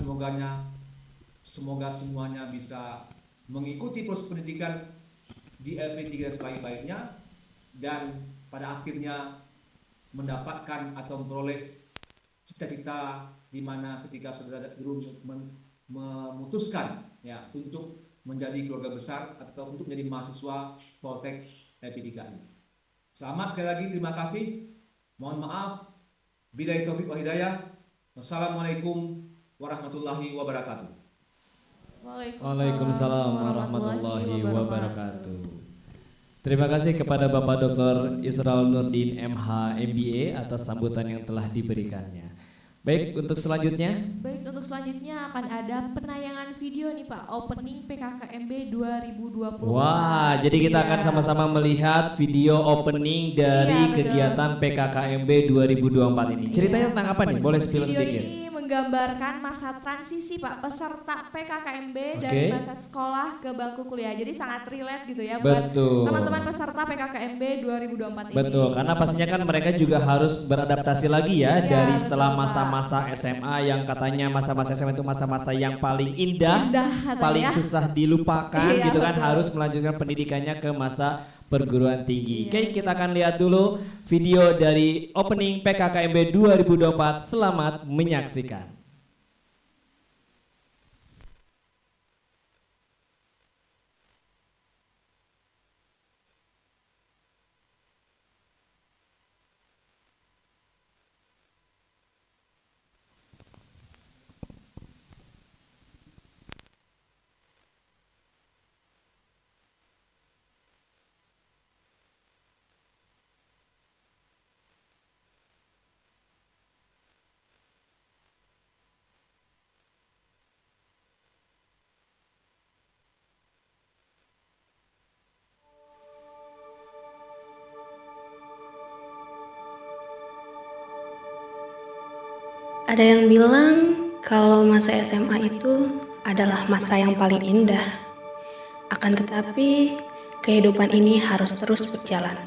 semoga semuanya bisa mengikuti proses pendidikan di LP3 sebaik-baiknya dan pada akhirnya mendapatkan atau memperoleh cita-cita di mana ketika saudara guru memutuskan ya untuk menjadi keluarga besar atau untuk menjadi mahasiswa Poltek LP3 ini. Selamat sekali lagi, terima kasih. Mohon maaf. Billahi taufiq wal hidayah. Wassalamualaikum warahmatullahi wabarakatuh. Waalaikumsalam warahmatullahi wabarakatuh. Terima kasih kepada Bapak Dr. Israel Nurdin MH MBA atas sambutan yang telah diberikannya. Baik, untuk selanjutnya. Baik, untuk selanjutnya akan ada penayangan video nih Pak, opening PKKMB 2020. Wah, jadi kita akan sama-sama melihat video opening dari betul. kegiatan PKKMB 2024 ini. Ceritanya tentang apa nih? Boleh spill Video sedikit? ini menggambarkan masa transisi Pak peserta PKKMB dari masa sekolah ke bangku kuliah. Jadi sangat relate gitu ya buat Betul. teman-teman peserta PKKMB 2024 ini. Betul, karena pastinya kan mereka juga harus beradaptasi lagi ya dari setelah masa-masa SMA yang katanya masa-masa SMA itu masa-masa yang paling indah paling susah dilupakan gitu kan, harus melanjutkan pendidikannya ke masa perguruan tinggi. Oke, kita akan lihat dulu video dari opening PKKMB 2024. Selamat menyaksikan. Ada yang bilang kalau masa SMA itu adalah masa yang paling indah. Akan tetapi, kehidupan ini harus terus berjalan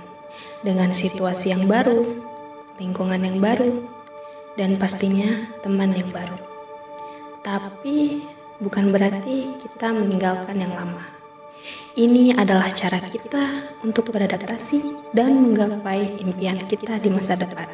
dengan situasi yang baru, lingkungan yang baru, dan pastinya teman yang baru. Tapi, bukan berarti kita meninggalkan yang lama. Ini adalah cara kita untuk beradaptasi dan menggapai impian kita di masa depan.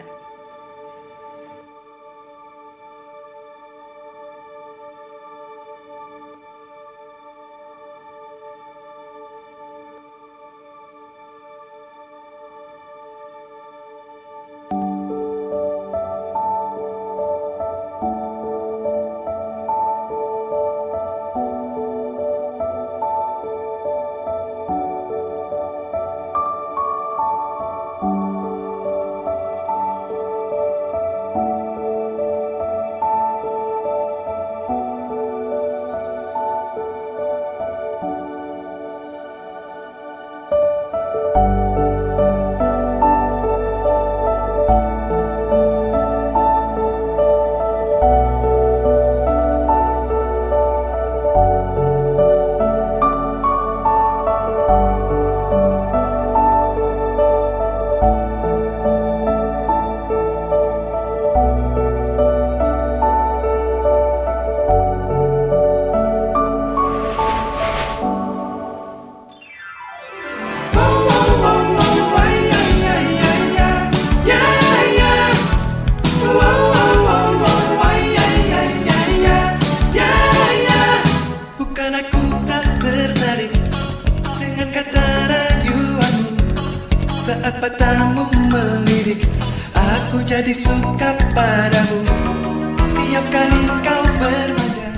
menjadi suka padamu tiap kali kau bermanja.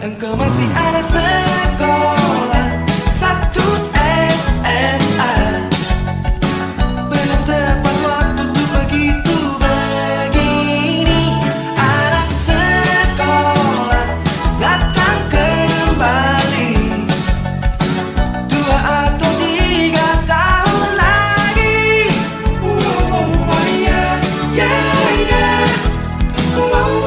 Engkau masih ada sekolah satu SMA. Belum tepat waktu tuh begitu begini. Anak sekolah datang kembali 2 atau 3 tahun lagi. Oh yeah, yeah, yeah. Oh,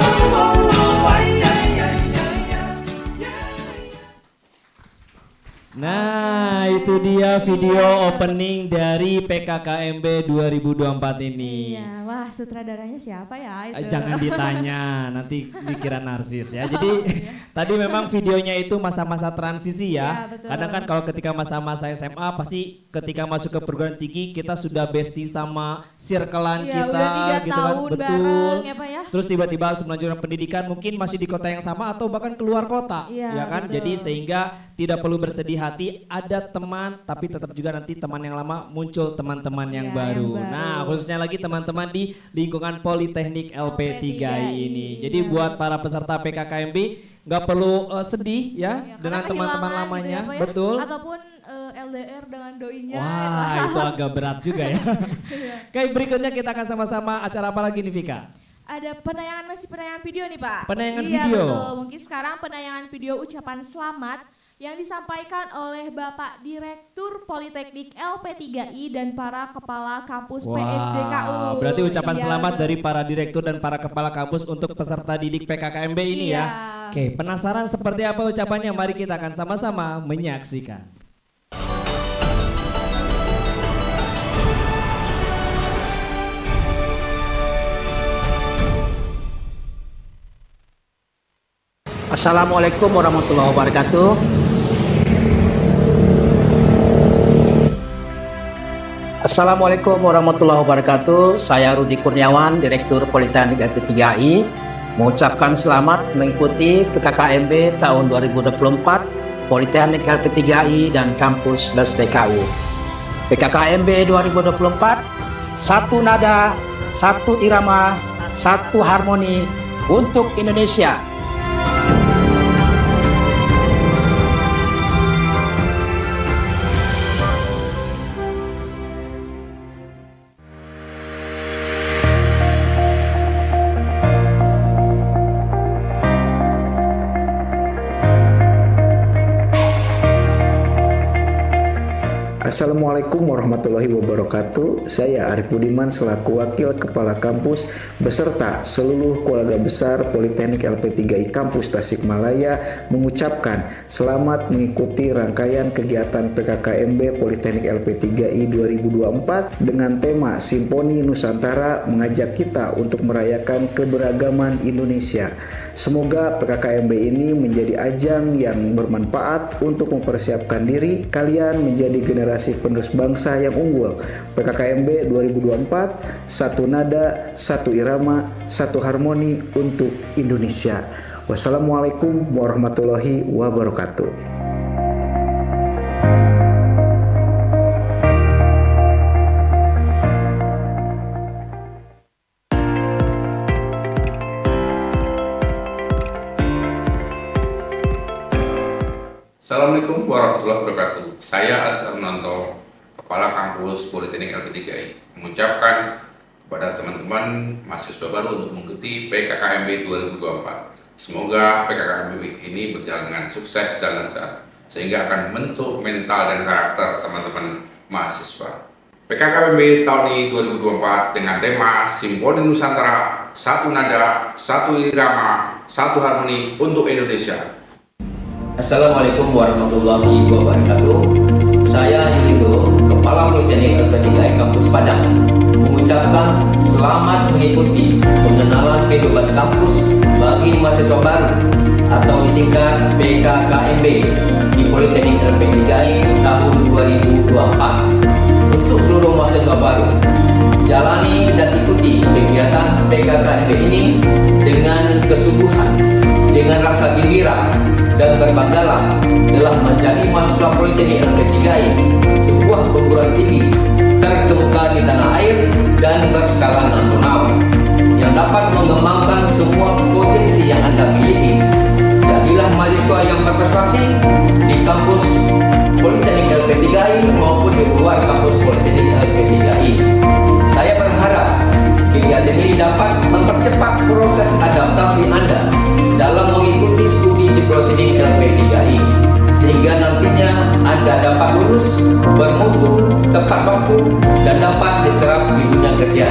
Nah, itu dia video opening dari PKKMB 2024 ini. Iya, wah sutradaranya siapa ya itu? Jangan ditanya, nanti dikira narsis ya. Jadi tadi memang videonya itu masa-masa transisi ya. Betul. Kadang kan kalau ketika masa-masa SMA pasti ketika masuk ke perguruan tinggi kita sudah bestie sama circlean kita udah 3 gitu tahun kan. Betul. bareng ya Pak ya. Terus tiba-tiba harus melanjutkan pendidikan mungkin masih di kota yang sama atau bahkan keluar kota. Iya, Ya kan? betul. Jadi sehingga tidak perlu bersedih hati, ada teman tapi tetap juga nanti teman yang lama muncul teman-teman yang Iya, baru. yang baru. Nah, khususnya lagi teman-teman di lingkungan Politeknik LP3I ini. Jadi Iya. buat para peserta PKKMB nggak perlu sedih ya dengan Karena teman-teman kehilangan lamanya, gitu ya, Pak ya. betul. Ataupun LDR dengan doinya. Wah, itu agak berat juga ya. Iya. Oke, berikutnya kita akan sama-sama acara apa lagi nih Vika? Ada masih penayangan video nih Pak. Penayangan iya, video. Betul. Mungkin sekarang penayangan video ucapan selamat yang disampaikan oleh Bapak Direktur Politeknik LP3I dan para kepala kampus PSDKU. Berarti ucapan Iya, selamat betul. dari para direktur dan para kepala kampus untuk peserta didik PKKMB ini Iya. ya. Oke, penasaran seperti apa ucapannya? Mari kita akan sama-sama menyaksikan. Assalamualaikum warahmatullahi wabarakatuh. Assalamualaikum warahmatullahi wabarakatuh. Saya Rudi Kurniawan, Direktur Politeknik LP3I, mengucapkan selamat mengikuti PKKMB tahun 2024 Politeknik LP3I dan Kampus PSDKU. PKKMB 2024, satu nada, satu irama, satu harmoni untuk Indonesia. Assalamualaikum warahmatullahi wabarakatuh. Saya Arif Budiman selaku Wakil Kepala Kampus beserta seluruh keluarga besar Politeknik LP3I Kampus Tasikmalaya mengucapkan selamat mengikuti rangkaian kegiatan PKKMB Politeknik LP3I 2024 dengan tema Simponi Nusantara mengajak kita untuk merayakan keberagaman Indonesia. Semoga PKKMB ini menjadi ajang yang bermanfaat untuk mempersiapkan diri kalian menjadi generasi penerus bangsa yang unggul. PKKMB 2024, satu nada, satu irama, satu harmoni untuk Indonesia. Wassalamualaikum warahmatullahi wabarakatuh. Assalamualaikum warahmatullahi wabarakatuh. Saya Aris Arnanto, Kepala Kampus Politeknik LP3I, mengucapkan kepada teman-teman mahasiswa baru untuk mengikuti PKKMB 2024. Semoga PKKMB ini berjalan dengan sukses dan lancar, sehingga akan membentuk mental dan karakter teman-teman mahasiswa. PKKMB tahun ini 2024 dengan tema Simponi Nusantara, satu nada, satu irama, satu harmoni untuk Indonesia. Assalamualaikum warahmatullahi wabarakatuh. Saya Yulido, Kepala Politeknik LP3I Kampus Padang, mengucapkan selamat mengikuti pengenalan kehidupan kampus bagi mahasiswa baru atau disingkat PKKMB di Politeknik LP3I tahun 2024. Untuk seluruh mahasiswa baru, jalani dan ikuti kegiatan PKKMB ini dengan kesungguhan, dengan rasa gembira dan berbanggalah telah menjadi mahasiswa Politeknik LP3I, sebuah perguruan tinggi terkemuka di tanah air dan berskala nasional yang dapat mengembangkan semua potensi yang Anda miliki. Jadilah mahasiswa yang berprestasi di kampus Politeknik LP3I maupun di luar kampus Politeknik LP3I. Saya berharap kegiatan ini dapat mempercepat proses adaptasi Anda dalam mengikuti studi di Politeknik LP3I, sehingga nantinya Anda dapat lulus, bermutu, tepat waktu, dan dapat diserap di dunia kerja.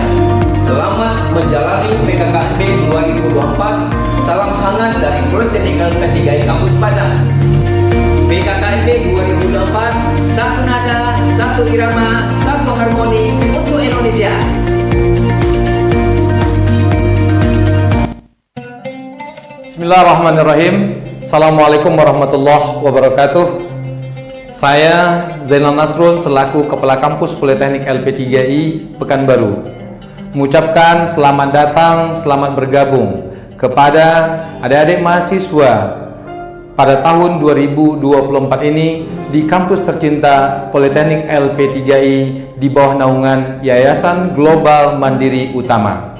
Selamat menjalani PKKMB 2024. Salam hangat dari Politeknik LP3I Kampus Padang. PKKMB 2024, satu nada, satu irama, satu harmoni untuk Indonesia. Bismillahirrahmanirrahim. Assalamualaikum warahmatullahi wabarakatuh. Saya Zainal Nasrul selaku Kepala Kampus Politeknik LP3I Pekanbaru mengucapkan selamat datang, selamat bergabung kepada adik-adik mahasiswa pada tahun 2024 ini di kampus tercinta Politeknik LP3I di bawah naungan Yayasan Global Mandiri Utama.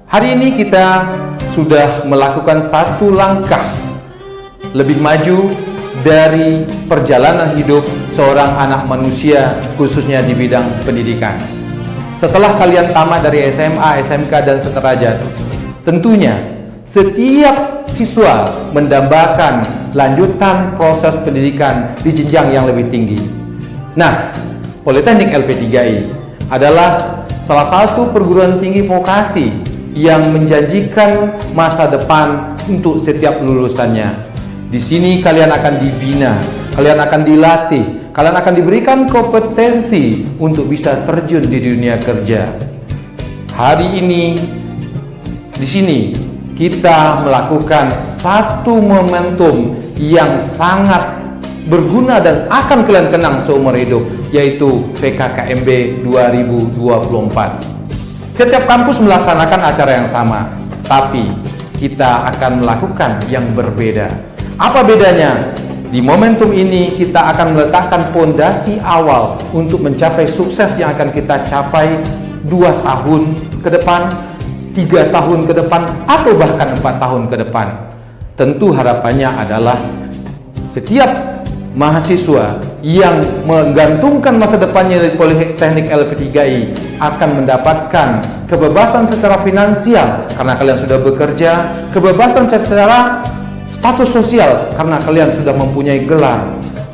Hari ini kita sudah melakukan satu langkah lebih maju dari perjalanan hidup seorang anak manusia, khususnya di bidang pendidikan. Setelah kalian tamat dari SMA, SMK, dan sederajat, tentunya setiap siswa mendambakan lanjutan proses pendidikan di jenjang yang lebih tinggi. Nah, Politeknik LP3I adalah salah satu perguruan tinggi vokasi yang menjanjikan masa depan untuk setiap lulusannya. Di sini kalian akan dibina, kalian akan dilatih, kalian akan diberikan kompetensi untuk bisa terjun di dunia kerja. Hari ini di sini kita melakukan satu momentum yang sangat berguna dan akan kalian kenang seumur hidup, yaitu PKKMB 2024. Setiap kampus melaksanakan acara yang sama, tapi kita akan melakukan yang berbeda. Apa bedanya? Di momentum ini kita akan meletakkan fondasi awal untuk mencapai sukses yang akan kita capai 2 tahun ke depan, 3 tahun ke depan, atau bahkan 4 tahun ke depan. Tentu harapannya adalah setiap mahasiswa yang menggantungkan masa depannya di Politeknik LP3I akan mendapatkan kebebasan secara finansial karena kalian sudah bekerja, kebebasan secara status sosial karena kalian sudah mempunyai gelar.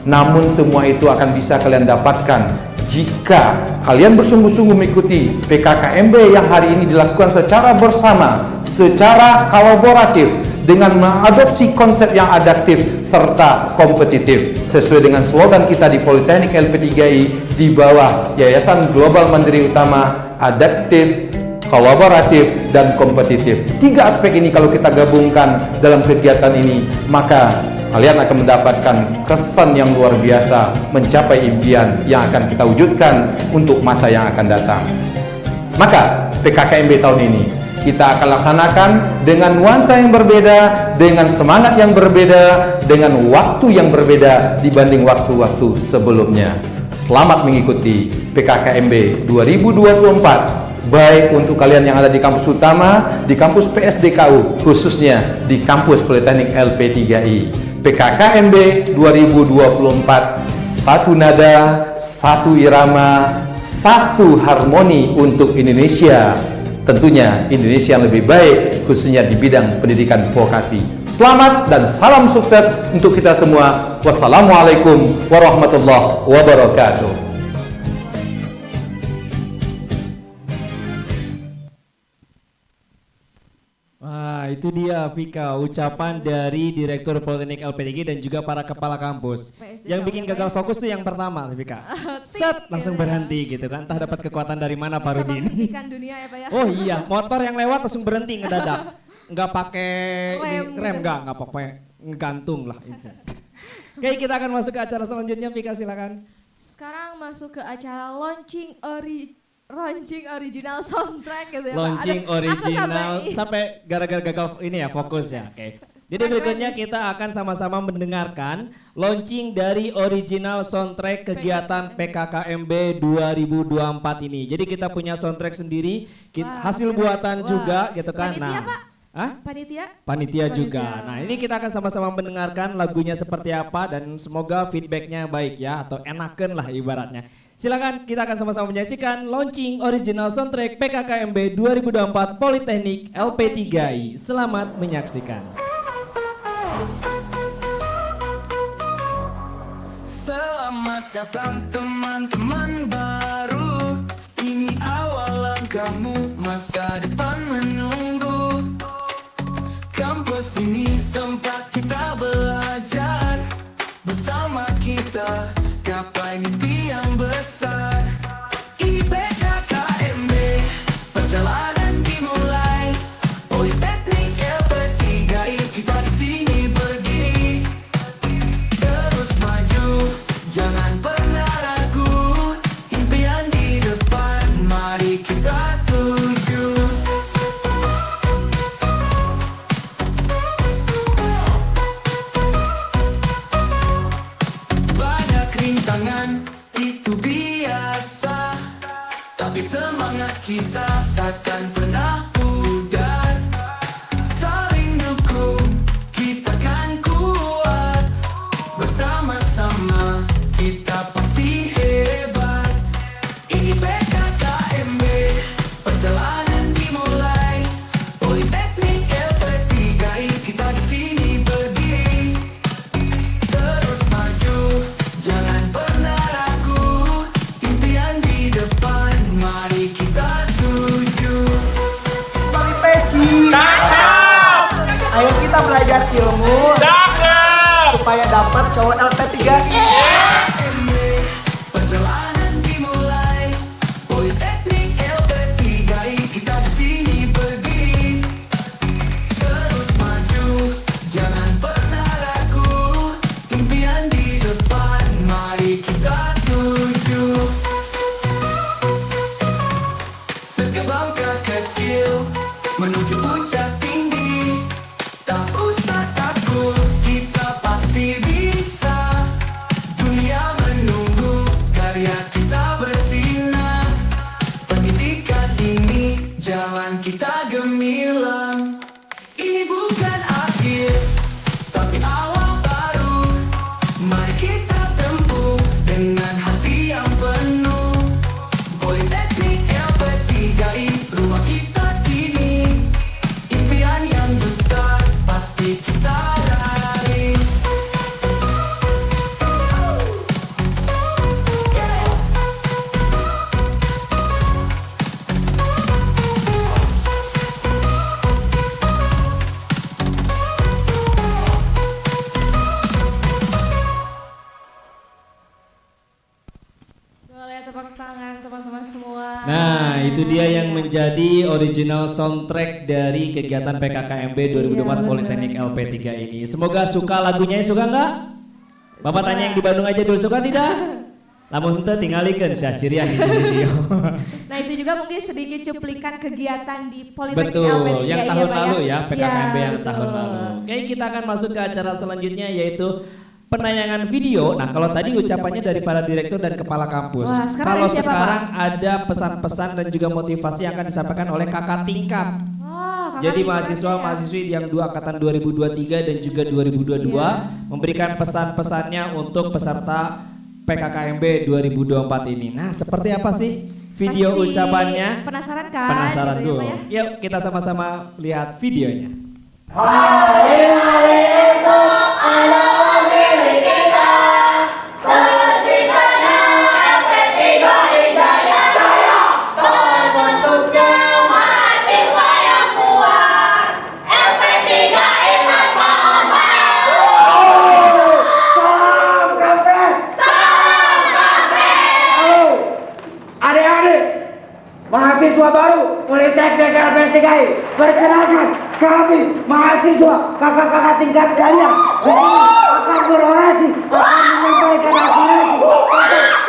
Namun semua itu akan bisa kalian dapatkan jika kalian bersungguh-sungguh mengikuti PKKMB yang hari ini dilakukan secara bersama, secara kolaboratif, dengan mengadopsi konsep yang adaptif serta kompetitif sesuai dengan slogan kita di Politeknik LP3I di bawah Yayasan Global Mandiri Utama, adaptif, kolaboratif, dan kompetitif. 3 aspek ini kalau kita gabungkan dalam kegiatan ini, maka kalian akan mendapatkan kesan yang luar biasa mencapai impian yang akan kita wujudkan untuk masa yang akan datang. Maka PKKMB tahun ini kita akan laksanakan dengan nuansa yang berbeda, dengan semangat yang berbeda, dengan waktu yang berbeda dibanding waktu-waktu sebelumnya. Selamat mengikuti PKKMB 2024, baik untuk kalian yang ada di kampus utama, di kampus PSDKU, khususnya di kampus Politeknik LP3I. PKKMB 2024, satu nada, satu irama, satu harmoni untuk Indonesia. Tentunya Indonesia yang lebih baik, khususnya di bidang pendidikan vokasi. Selamat dan salam sukses untuk kita semua. Wassalamualaikum warahmatullahi wabarakatuh. Wah, itu dia Vika, ucapan dari Direktur Politeknik LP3 dan juga para kepala kampus. Yang bikin gagal fokus tuh yang pertama, Vika. Set, langsung berhenti gitu kan. Entah dapat kekuatan dari mana Pak Rudin. Dunia ya, Pak ya. Oh iya, motor yang lewat langsung berhenti ngedadak. Enggak pakai rem gitu. enggak pakai ngegantung lah itu. Oke, kita akan masuk ke acara selanjutnya, Vika silakan. Sekarang masuk ke acara launching original soundtrack gitu ya, Launching Pak. original sampai gara-gara gagal ini ya fokus ya. Oke. Jadi berikutnya kita akan sama-sama mendengarkan launching dari original soundtrack kegiatan PKKMB 2024 ini. Jadi kita punya soundtrack sendiri, hasil buatan juga gitu kan. Panitia, Pak? Hah? Panitia juga. Nah, ini kita akan sama-sama mendengarkan lagunya seperti apa dan semoga feedbacknya baik ya atau enakan lah ibaratnya. Silakan kita akan sama-sama menyaksikan launching original soundtrack PKKMB 2024 Politeknik LP3I. Selamat menyaksikan. Selamat datang teman-teman baru. Ini awal langkahmu, masa depan menunggu. Kampus ini tempat kita belajar. Bersama kita gapai mimpi yang besar. PKKMB, perjalanan dimulai. Politeknik LP3I, kita di sini berdiri. Terus maju, jangan pernah ragu. Impian di depan, mari kita tuju. Banyak rintangan, itu biasa. Tapi semangat kita takkan pernah pudar. Saling dukung, kita kan kuat. Bersama-sama, kita pasti hebat. Ini PKKMB, perjalanan dimulai. Politeknik LP3I, kita di sini berdiri. Terus maju, jangan pernah ragu. Impian di depan, mari kita tuju. Bang Peci. Cakep. Ayo kita belajar ilmu. Cakep. Supaya dapat cowok LP3I. Perjalanan dimulai. Politeknik LP3I, kita di sini berdiri. Terus maju, jangan pernah ragu. Impian di depan, mari kita tuju. Setiap langkah kecil menuju puncak tinggi. Tak usah takut, kita pasti bisa. Dunia menunggu, karya kita bersinar. Pendidikan ini jalan kita gemilang. Ini bukan akhir, tapi awal baru. Mari kita tempuh dengan hati yang penuh. Politeknik LP3I, rumah kita kini. Impian yang besar pasti kita raih. Boleh tepuk tangan teman-teman semua. Nah, Nah, itu dia yang menjadi original soundtrack dari kegiatan PKKMB 2024 Politeknik LP3 ini. Semoga suka lagunya, suka nggak? Bapak tanya yang di Bandung aja dulu, suka tidak? Lamun henteu tingalikeun sia cirian di video. Nah, itu juga mungkin sedikit cuplikan kegiatan di Politeknik Betul, LP3 yang ini, tahun Pak, lalu ya, PKKMB Iya, yang betul. tahun lalu. Oke, kita akan masuk ke acara selanjutnya yaitu penayangan video. Nah, kalau tadi ucapannya dari para direktur dan kepala kampus. Wah, sekarang Kalau dari siapa, sekarang ada pesan-pesan dan juga motivasi yang akan disampaikan oleh kakak tingkat. Jadi mahasiswa-mahasiswi yang dua angkatan 2023 dan juga 2022 memberikan pesan-pesannya untuk peserta PKKMB 2024 ini. Nah, seperti apa sih video Pasti ucapannya? penasaran kan? Penasaran Gitu ya, dulu. Pak, ya? Yuk kita sama-sama lihat videonya. Hari-hari esok adalah milik kita. Terciptanya LP3 Hidayah Jaya. Terbentuknya mahasiswa yang kuat. LP3 ingat Pak Baru. Salam kampret. Salam kampret. Halo, adik-adik, mahasiswa baru Politeknik LP3I. Perkenalkan, kami mahasiswa kakak-kakak tingkat kalian akan berorasi, akan menyampaikan aspirasi untuk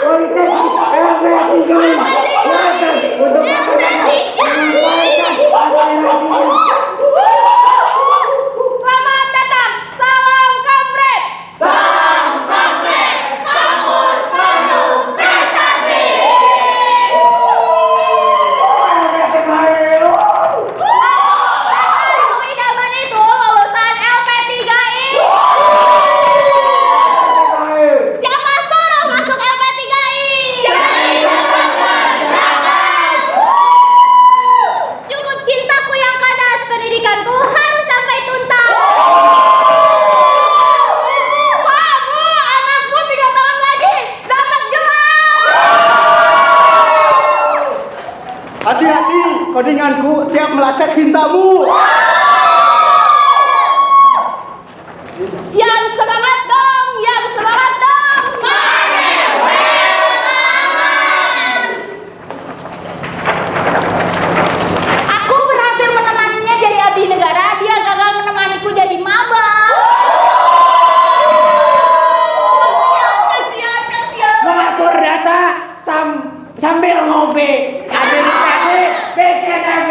Politeknik LP3I. Silakan untuk menyampaikan aspirasinya. Selamat datang, salam kampret. Salam kampret, kampus penuh prestasi. Idaman itu lulusan LP3I. Siapa suruh masuk LP3I? Cukup cintaku yang panas, pendidikanku harus sampai tuntas. Kamu, anakku 3 tahun lagi dapat gelar. Hati-hati, kodinganku siap melacak cintamu. Yang semangat dong, yang semangat dong. Aku berhasil menemaninya jadi abdi negara, dia gagal menemaniku jadi maba. Kasihan. Mengatur data sambil ngopi. Administrasi BKNB.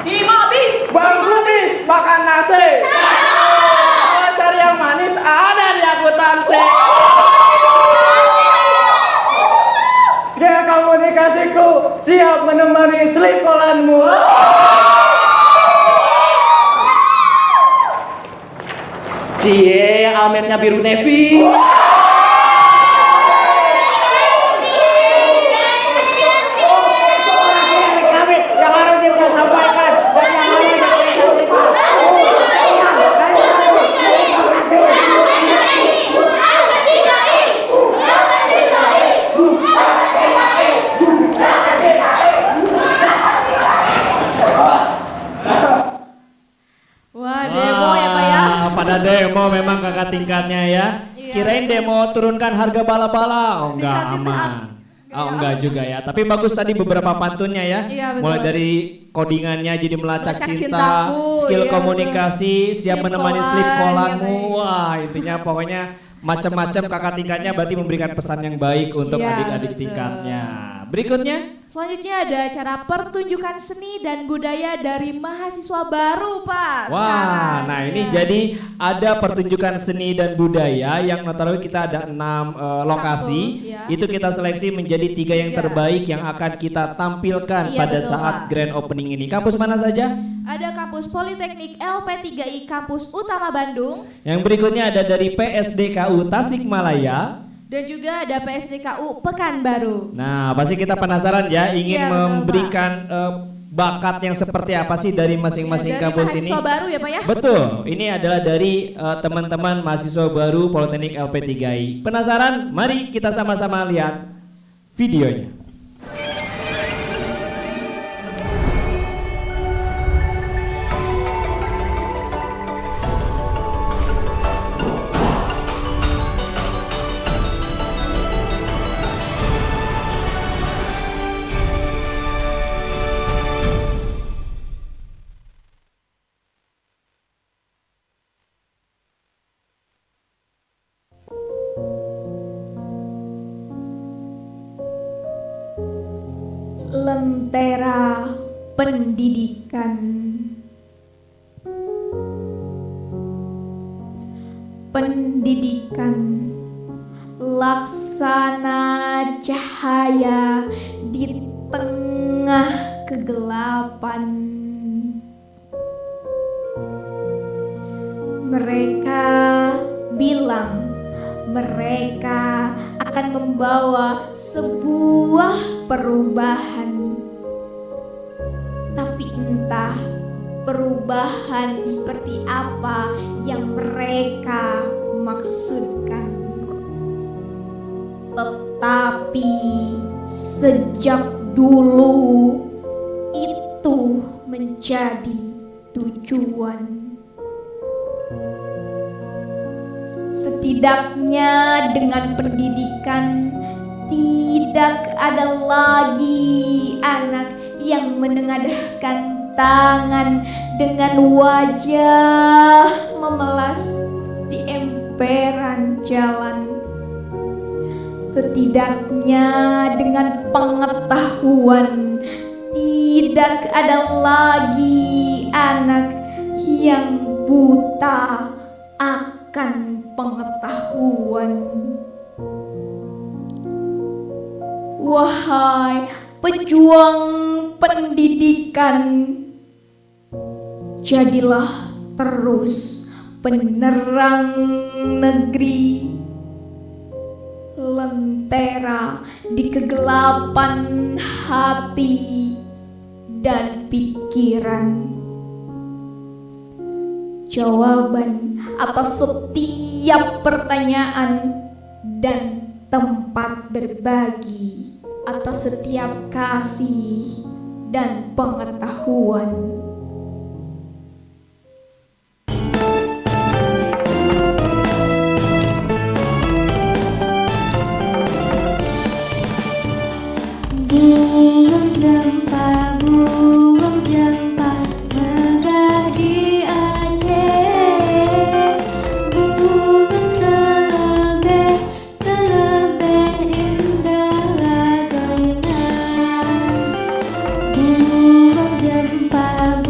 Di bis. Bangku bis makan nasi. Kalau cari yang manis ada di akuntansi. Dia komunikasiku siap menemani selikolanmu. Cie, almetnya biru navy. Kami yang harus kita sampaikan dan yang harus kita Wah, demo ya, Pak ya. Pada demo memang kakak tingkatnya ya. Iya, Kirain demo turunkan harga bala-bala. Oh enggak aman. Oh enggak juga ya. Tapi bagus tadi beberapa pantunnya ya. Iya, betul. Mulai dari codingannya jadi melacak Melacak cinta, cintaku, skill iya, komunikasi, siap Slip menemani callan, slip iya, callanmu. Pak. Wah, intinya pokoknya macam-macam kakak tingkatnya berarti memberikan pesan yang baik untuk Iya, adik-adik betul. tingkatnya. Berikutnya Selanjutnya ada acara pertunjukan seni dan budaya dari mahasiswa baru, Pak. wah, Sekarang, nah iya. ini jadi ada pertunjukan seni dan budaya yang notabene kita ada 6 lokasi. Kampus, ya. Itu kita seleksi menjadi 3 yang terbaik yang akan kita tampilkan Iya, pada betul, saat Pak. grand opening ini. Kampus mana saja? Ada kampus Politeknik LP3I Kampus Utama Bandung Yang berikutnya ada dari PSDKU Tasikmalaya. dan juga ada PSDKU Pekanbaru. Nah, pasti kita penasaran ya, ingin Iya, betul, memberikan bakat yang seperti apa sih dari masing-masing Dari kampus ini? mahasiswa baru ya, Pak ya? Betul, ini adalah dari teman-teman mahasiswa baru Politeknik LP3I. Penasaran? Mari kita sama-sama lihat videonya. lentera pendidikan. Pendidikan laksana cahaya di tengah kegelapan. Mereka bilang mereka akan membawa sebuah perubahan. Tapi entah perubahan seperti apa yang mereka maksudkan. Tetapi sejak dulu itu menjadi tujuan. Setidaknya dengan pendidikan tidak ada lagi anak yang menengadahkan tangan dengan wajah memelas di emperan jalan. Setidaknya dengan pengetahuan tidak ada lagi anak yang buta akan pengetahuan. Wahai pejuang pendidikan, jadilah terus penerang negeri, lentera di kegelapan hati dan pikiran. Jawaban atas setiap pertanyaan dan tempat berbagi atas setiap kasih dan pengetahuan. Burung jempa, megah di Aceh. Burung telebeh, indah lagainya. Burung jempa,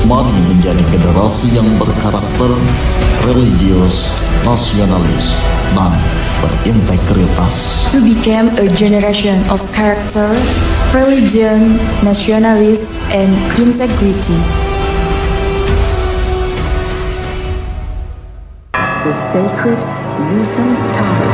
Mari menjadi generasi yang berkarakter, religius, nasionalis, dan berintegritas. To become a generation of character, religion, nationalism, and integrity. The sacred Nusantara.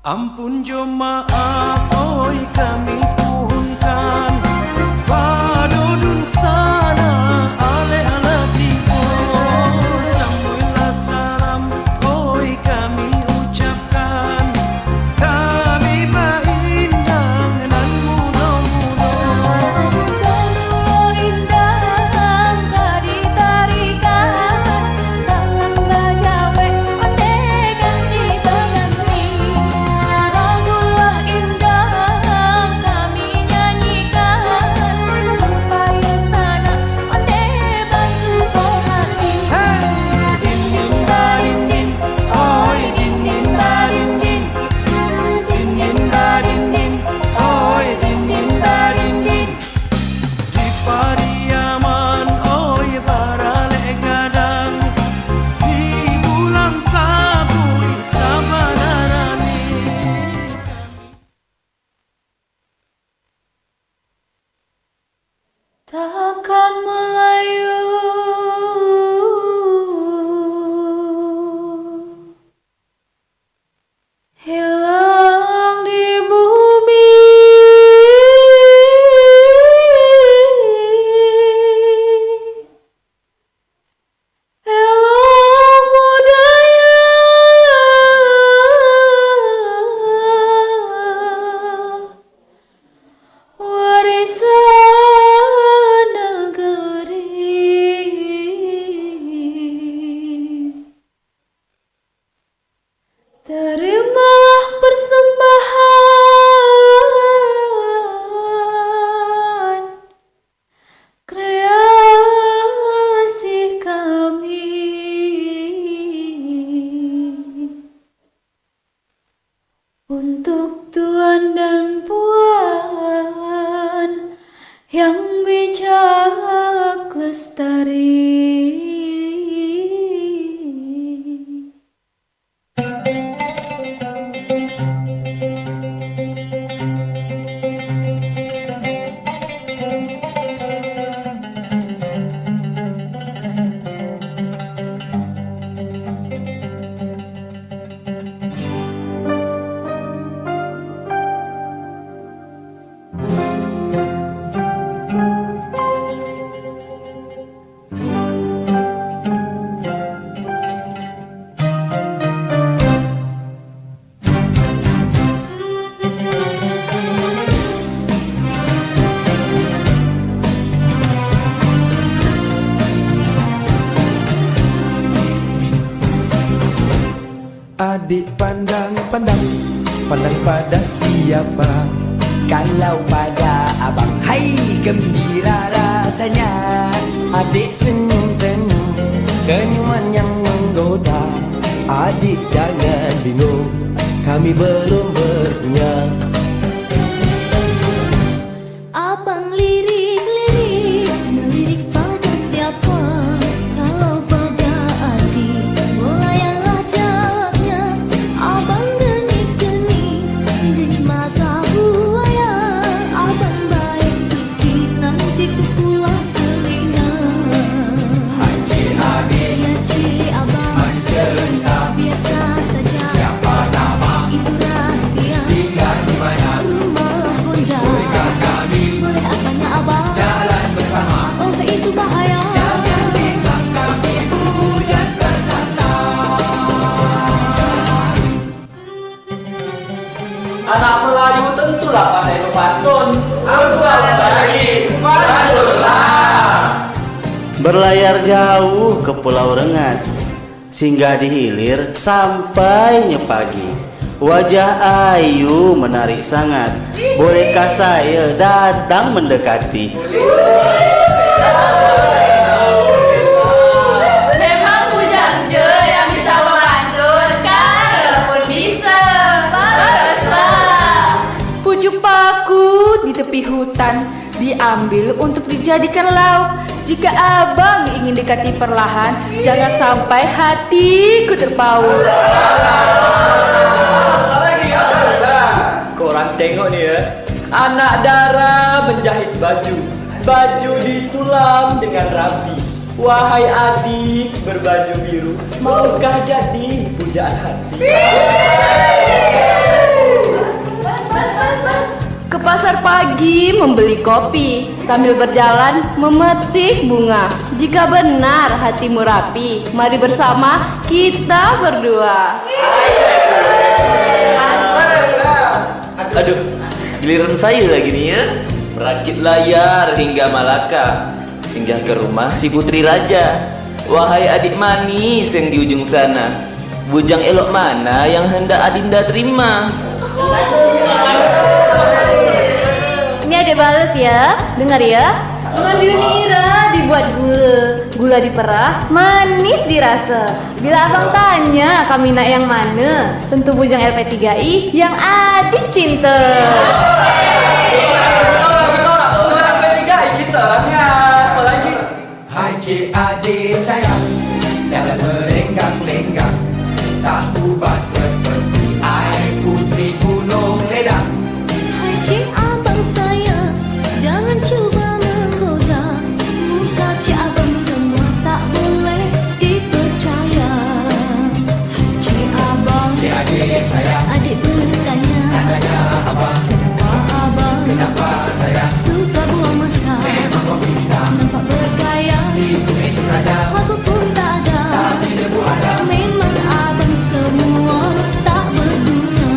Ampun jo maaf oi kami punkan padodun sana ale alatiko samuila salam oi kami ucapkan kami baindang dan mudah-mudah Indang kaditarikan salam bajawe ondegan diganti. Lagulah indah kami nyanyikan supaya sana onde bantu hati. Din din darin din oi din din darin din din din darin din oi din din darin din di pariaman oi barale gadang di bulan kabui sabanarani. Takkan Melayu hilang di bumi. Elok budaya warisan negeri. Terimalah persembahan kreasi kami untuk Tuan dan Puan yang bijak lestari. adik pandang pada siapa? Kalau pada abang, hai gembira rasanya. Adik senyum-senyum, senyuman yang menggoda. Adik jangan bingung, kami belum berpunya. Abang lirik-lirik, melirik pada siapa? Kalau pada adik, melayanlah jawabnya. Abang geni-geni, geni mata buaya. Abang baik sikit, nanti ku pulas telinga. Hai cik adik, Ya cik abang, manis cerita, biasa saja. siapa nama? Itu rahasia. Tinggal di mana? Rumah Bonda. Bolehkah kami Boleh apanya abang? jalan bersama? Oh itu bahaya. Jangan bimbang kami hujankan kata. Anak Melayu tentulah pandai berpantun. Aku ada lagi, pantullah. Berlayar jauh ke Pulau Rengat, singgah di hilir sampai pagi. Wajah ayu menarik sangat. Bolehkah saya datang mendekati? Memang bujang je yang bisa memantun, kan pun bisa. Paraslah. Pucuk paku di tepi hutan diambil untuk dijadikan lauk. Jika abang ingin dekati perlahan, jangan sampai hatiku terpaut. Korang tengok nih ya, anak Dara menjahit baju. Baju disulam dengan rapi. Wahai adik berbaju biru, maukah jadi pujaan hati? Ke pasar pagi membeli kopi, sambil berjalan memetik bunga. Jika benar hatimu rapi, mari bersama kita berdua. Aduh, giliran saya lagi nih ya. Merakit layar hingga Malaka, singgah ke rumah si putri raja. Wahai adik manis yang di ujung sana, bujang elok mana yang hendak adinda terima? Ini ada balas ya, dengar ya. Mengambil nira dibuat gula diperah, manis dirasa. Bila abang tanya kami nak yang mana, tentu bujang LP3I yang adik cinta. LP3I kita orangnya, apa lagi? Hai cik adik sayang, jangan melenggang-lenggang. Tak ubah seperti air putih gunung ledang. Hai cik abang sayang, jangan cuba menggoda. Muka cik abang semua tak boleh dipercaya. Hai cik abang, Cik adik sayang, adik bertanya, tanya abang, abang kenapa sayang suka buang masa? memang kau bintang Nampak bergaya, di bumi surada. aku pun tak ada. Tapi debu ada. Memang abang semua tak berguna.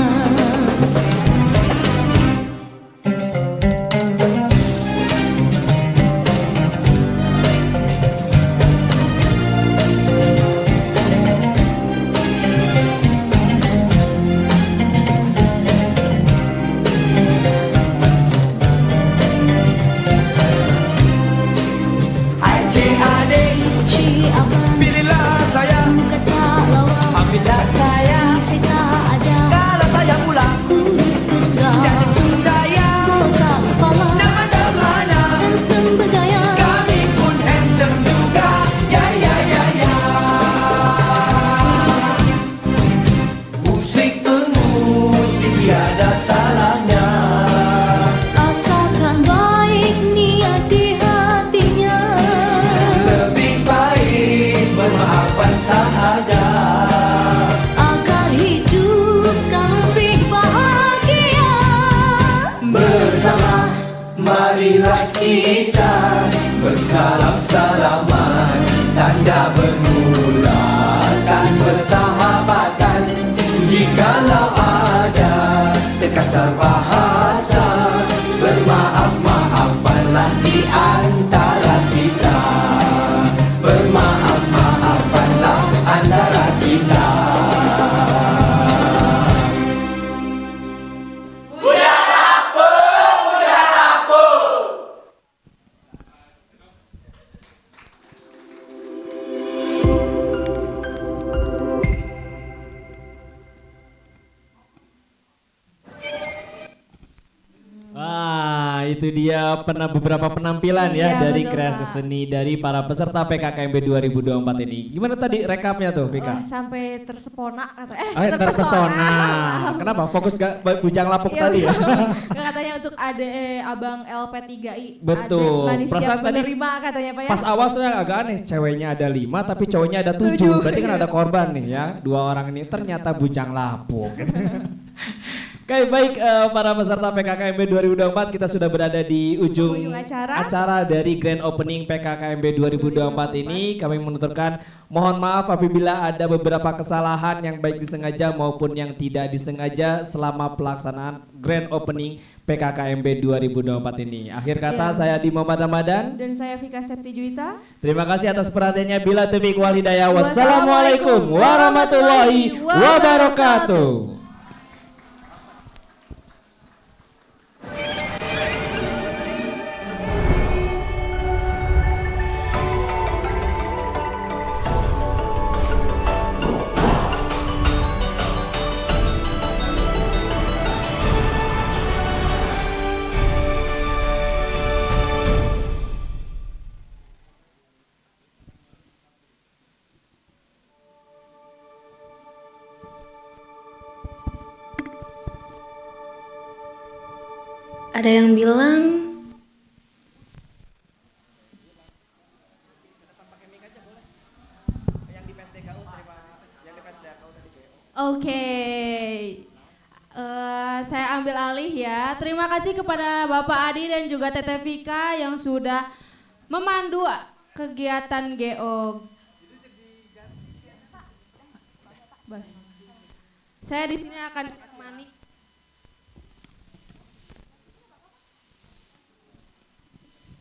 Hai cik adik, Cik abang, pilihlah sayang, muka tak lawa. ambillah sayang. Saya tak ada, Kalau sayang pula, kurus gegar. dan tentu sayang. Botak kepala, Mana-mana, handsome bergaya. kami pun handsome juga. Ya ya ya ya. Musik musik tiada salahnya. Asalkan baik niat di hatinya. Lebih baik bermaafan sahaja. Agar hidup kami bahagia. Bersama marilah kita bersalam-salaman, tanda bermulakan persahabatan. Jikalau ada terkasar bahasa, bermaaf-maafanlah di antara kita. Bermaaf-maafanlah antara kita. itu dia beberapa penampilan ya Iya, dari betul, kreasi Pak. seni dari para peserta PKKMB 2024 ini. Gimana tadi rekapnya tuh, Vika? Sampai tersepona Terpesona. Kenapa? Fokus gak bujang lapuk Iya, tadi ya? Katanya untuk abang LP3I. Betul. Manis Perasaan siap tadi menerima katanya Pak ya. pas awal saya agak aneh, ceweknya ada 5 tapi cowoknya ada 7. Berarti kan ada korban nih ya. 2 orang ini ternyata bujang lapuk. Oke, baik para peserta PKKMB 2024, kita sudah berada di ujung acara dari Grand Opening PKKMB 2024 ini. Kami menuturkan mohon maaf apabila ada beberapa kesalahan yang baik disengaja maupun yang tidak disengaja selama pelaksanaan Grand Opening PKKMB 2024 ini. Akhir kata saya Di Muhammad Ramadan. Dan saya Vika Septijuwita. Terima kasih atas perhatiannya. Bila taufiq wal hidayah. Wassalamualaikum warahmatullahi wabarakatuh. Ada yang bilang Oke. Saya ambil alih ya. Terima kasih kepada Bapak Adi dan juga Teteh Vika yang sudah memandu kegiatan GO. Saya di sini akan menemani.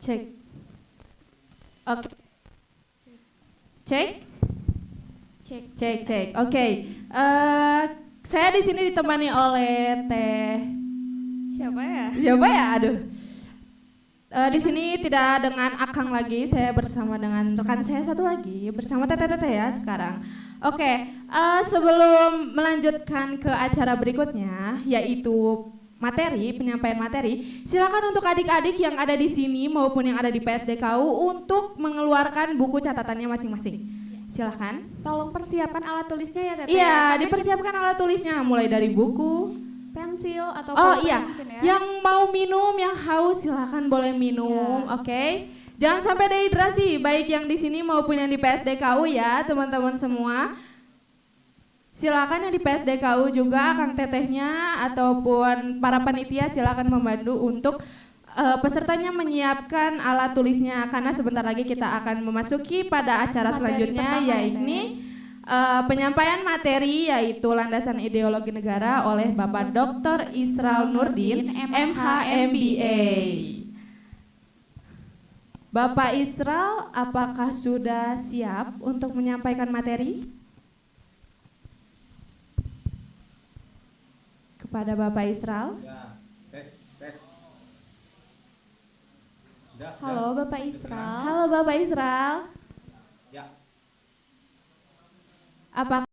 Cek. Oke. Cek. Cek. Oke. Saya di sini ditemani oleh Teh. Siapa ya? Aduh. Di sini tidak dengan Akang lagi, saya bersama dengan rekan saya satu lagi, bersama Teteh ya sekarang. Oke. Sebelum melanjutkan ke acara berikutnya, yaitu penyampaian materi, silakan untuk adik-adik yang ada di sini maupun yang ada di PSDKU untuk mengeluarkan buku catatannya masing-masing. Silakan. Tolong persiapkan alat tulisnya ya Teteh. Iya, dipersiapkan alat tulisnya mulai dari buku, pensil atau mungkin ya. Yang mau minum, yang haus silakan boleh minum, oke. Jangan sampai dehidrasi, baik yang di sini maupun yang di PSDKU ya, teman-teman semua. Silakan yang di PSDKU juga Kang Tetehnya ataupun para panitia silakan membantu untuk pesertanya menyiapkan alat tulisnya karena sebentar lagi kita akan memasuki pada acara selanjutnya yaitu penyampaian materi yaitu landasan ideologi negara oleh Bapak Dr. Isral Nurdin, MH MBA. Bapak Isral, apakah sudah siap untuk menyampaikan materi? Kepada Bapak Isral. Ya, tes. Sudah. Halo Bapak Isral. Halo Bapak Isral. Ya. Apakah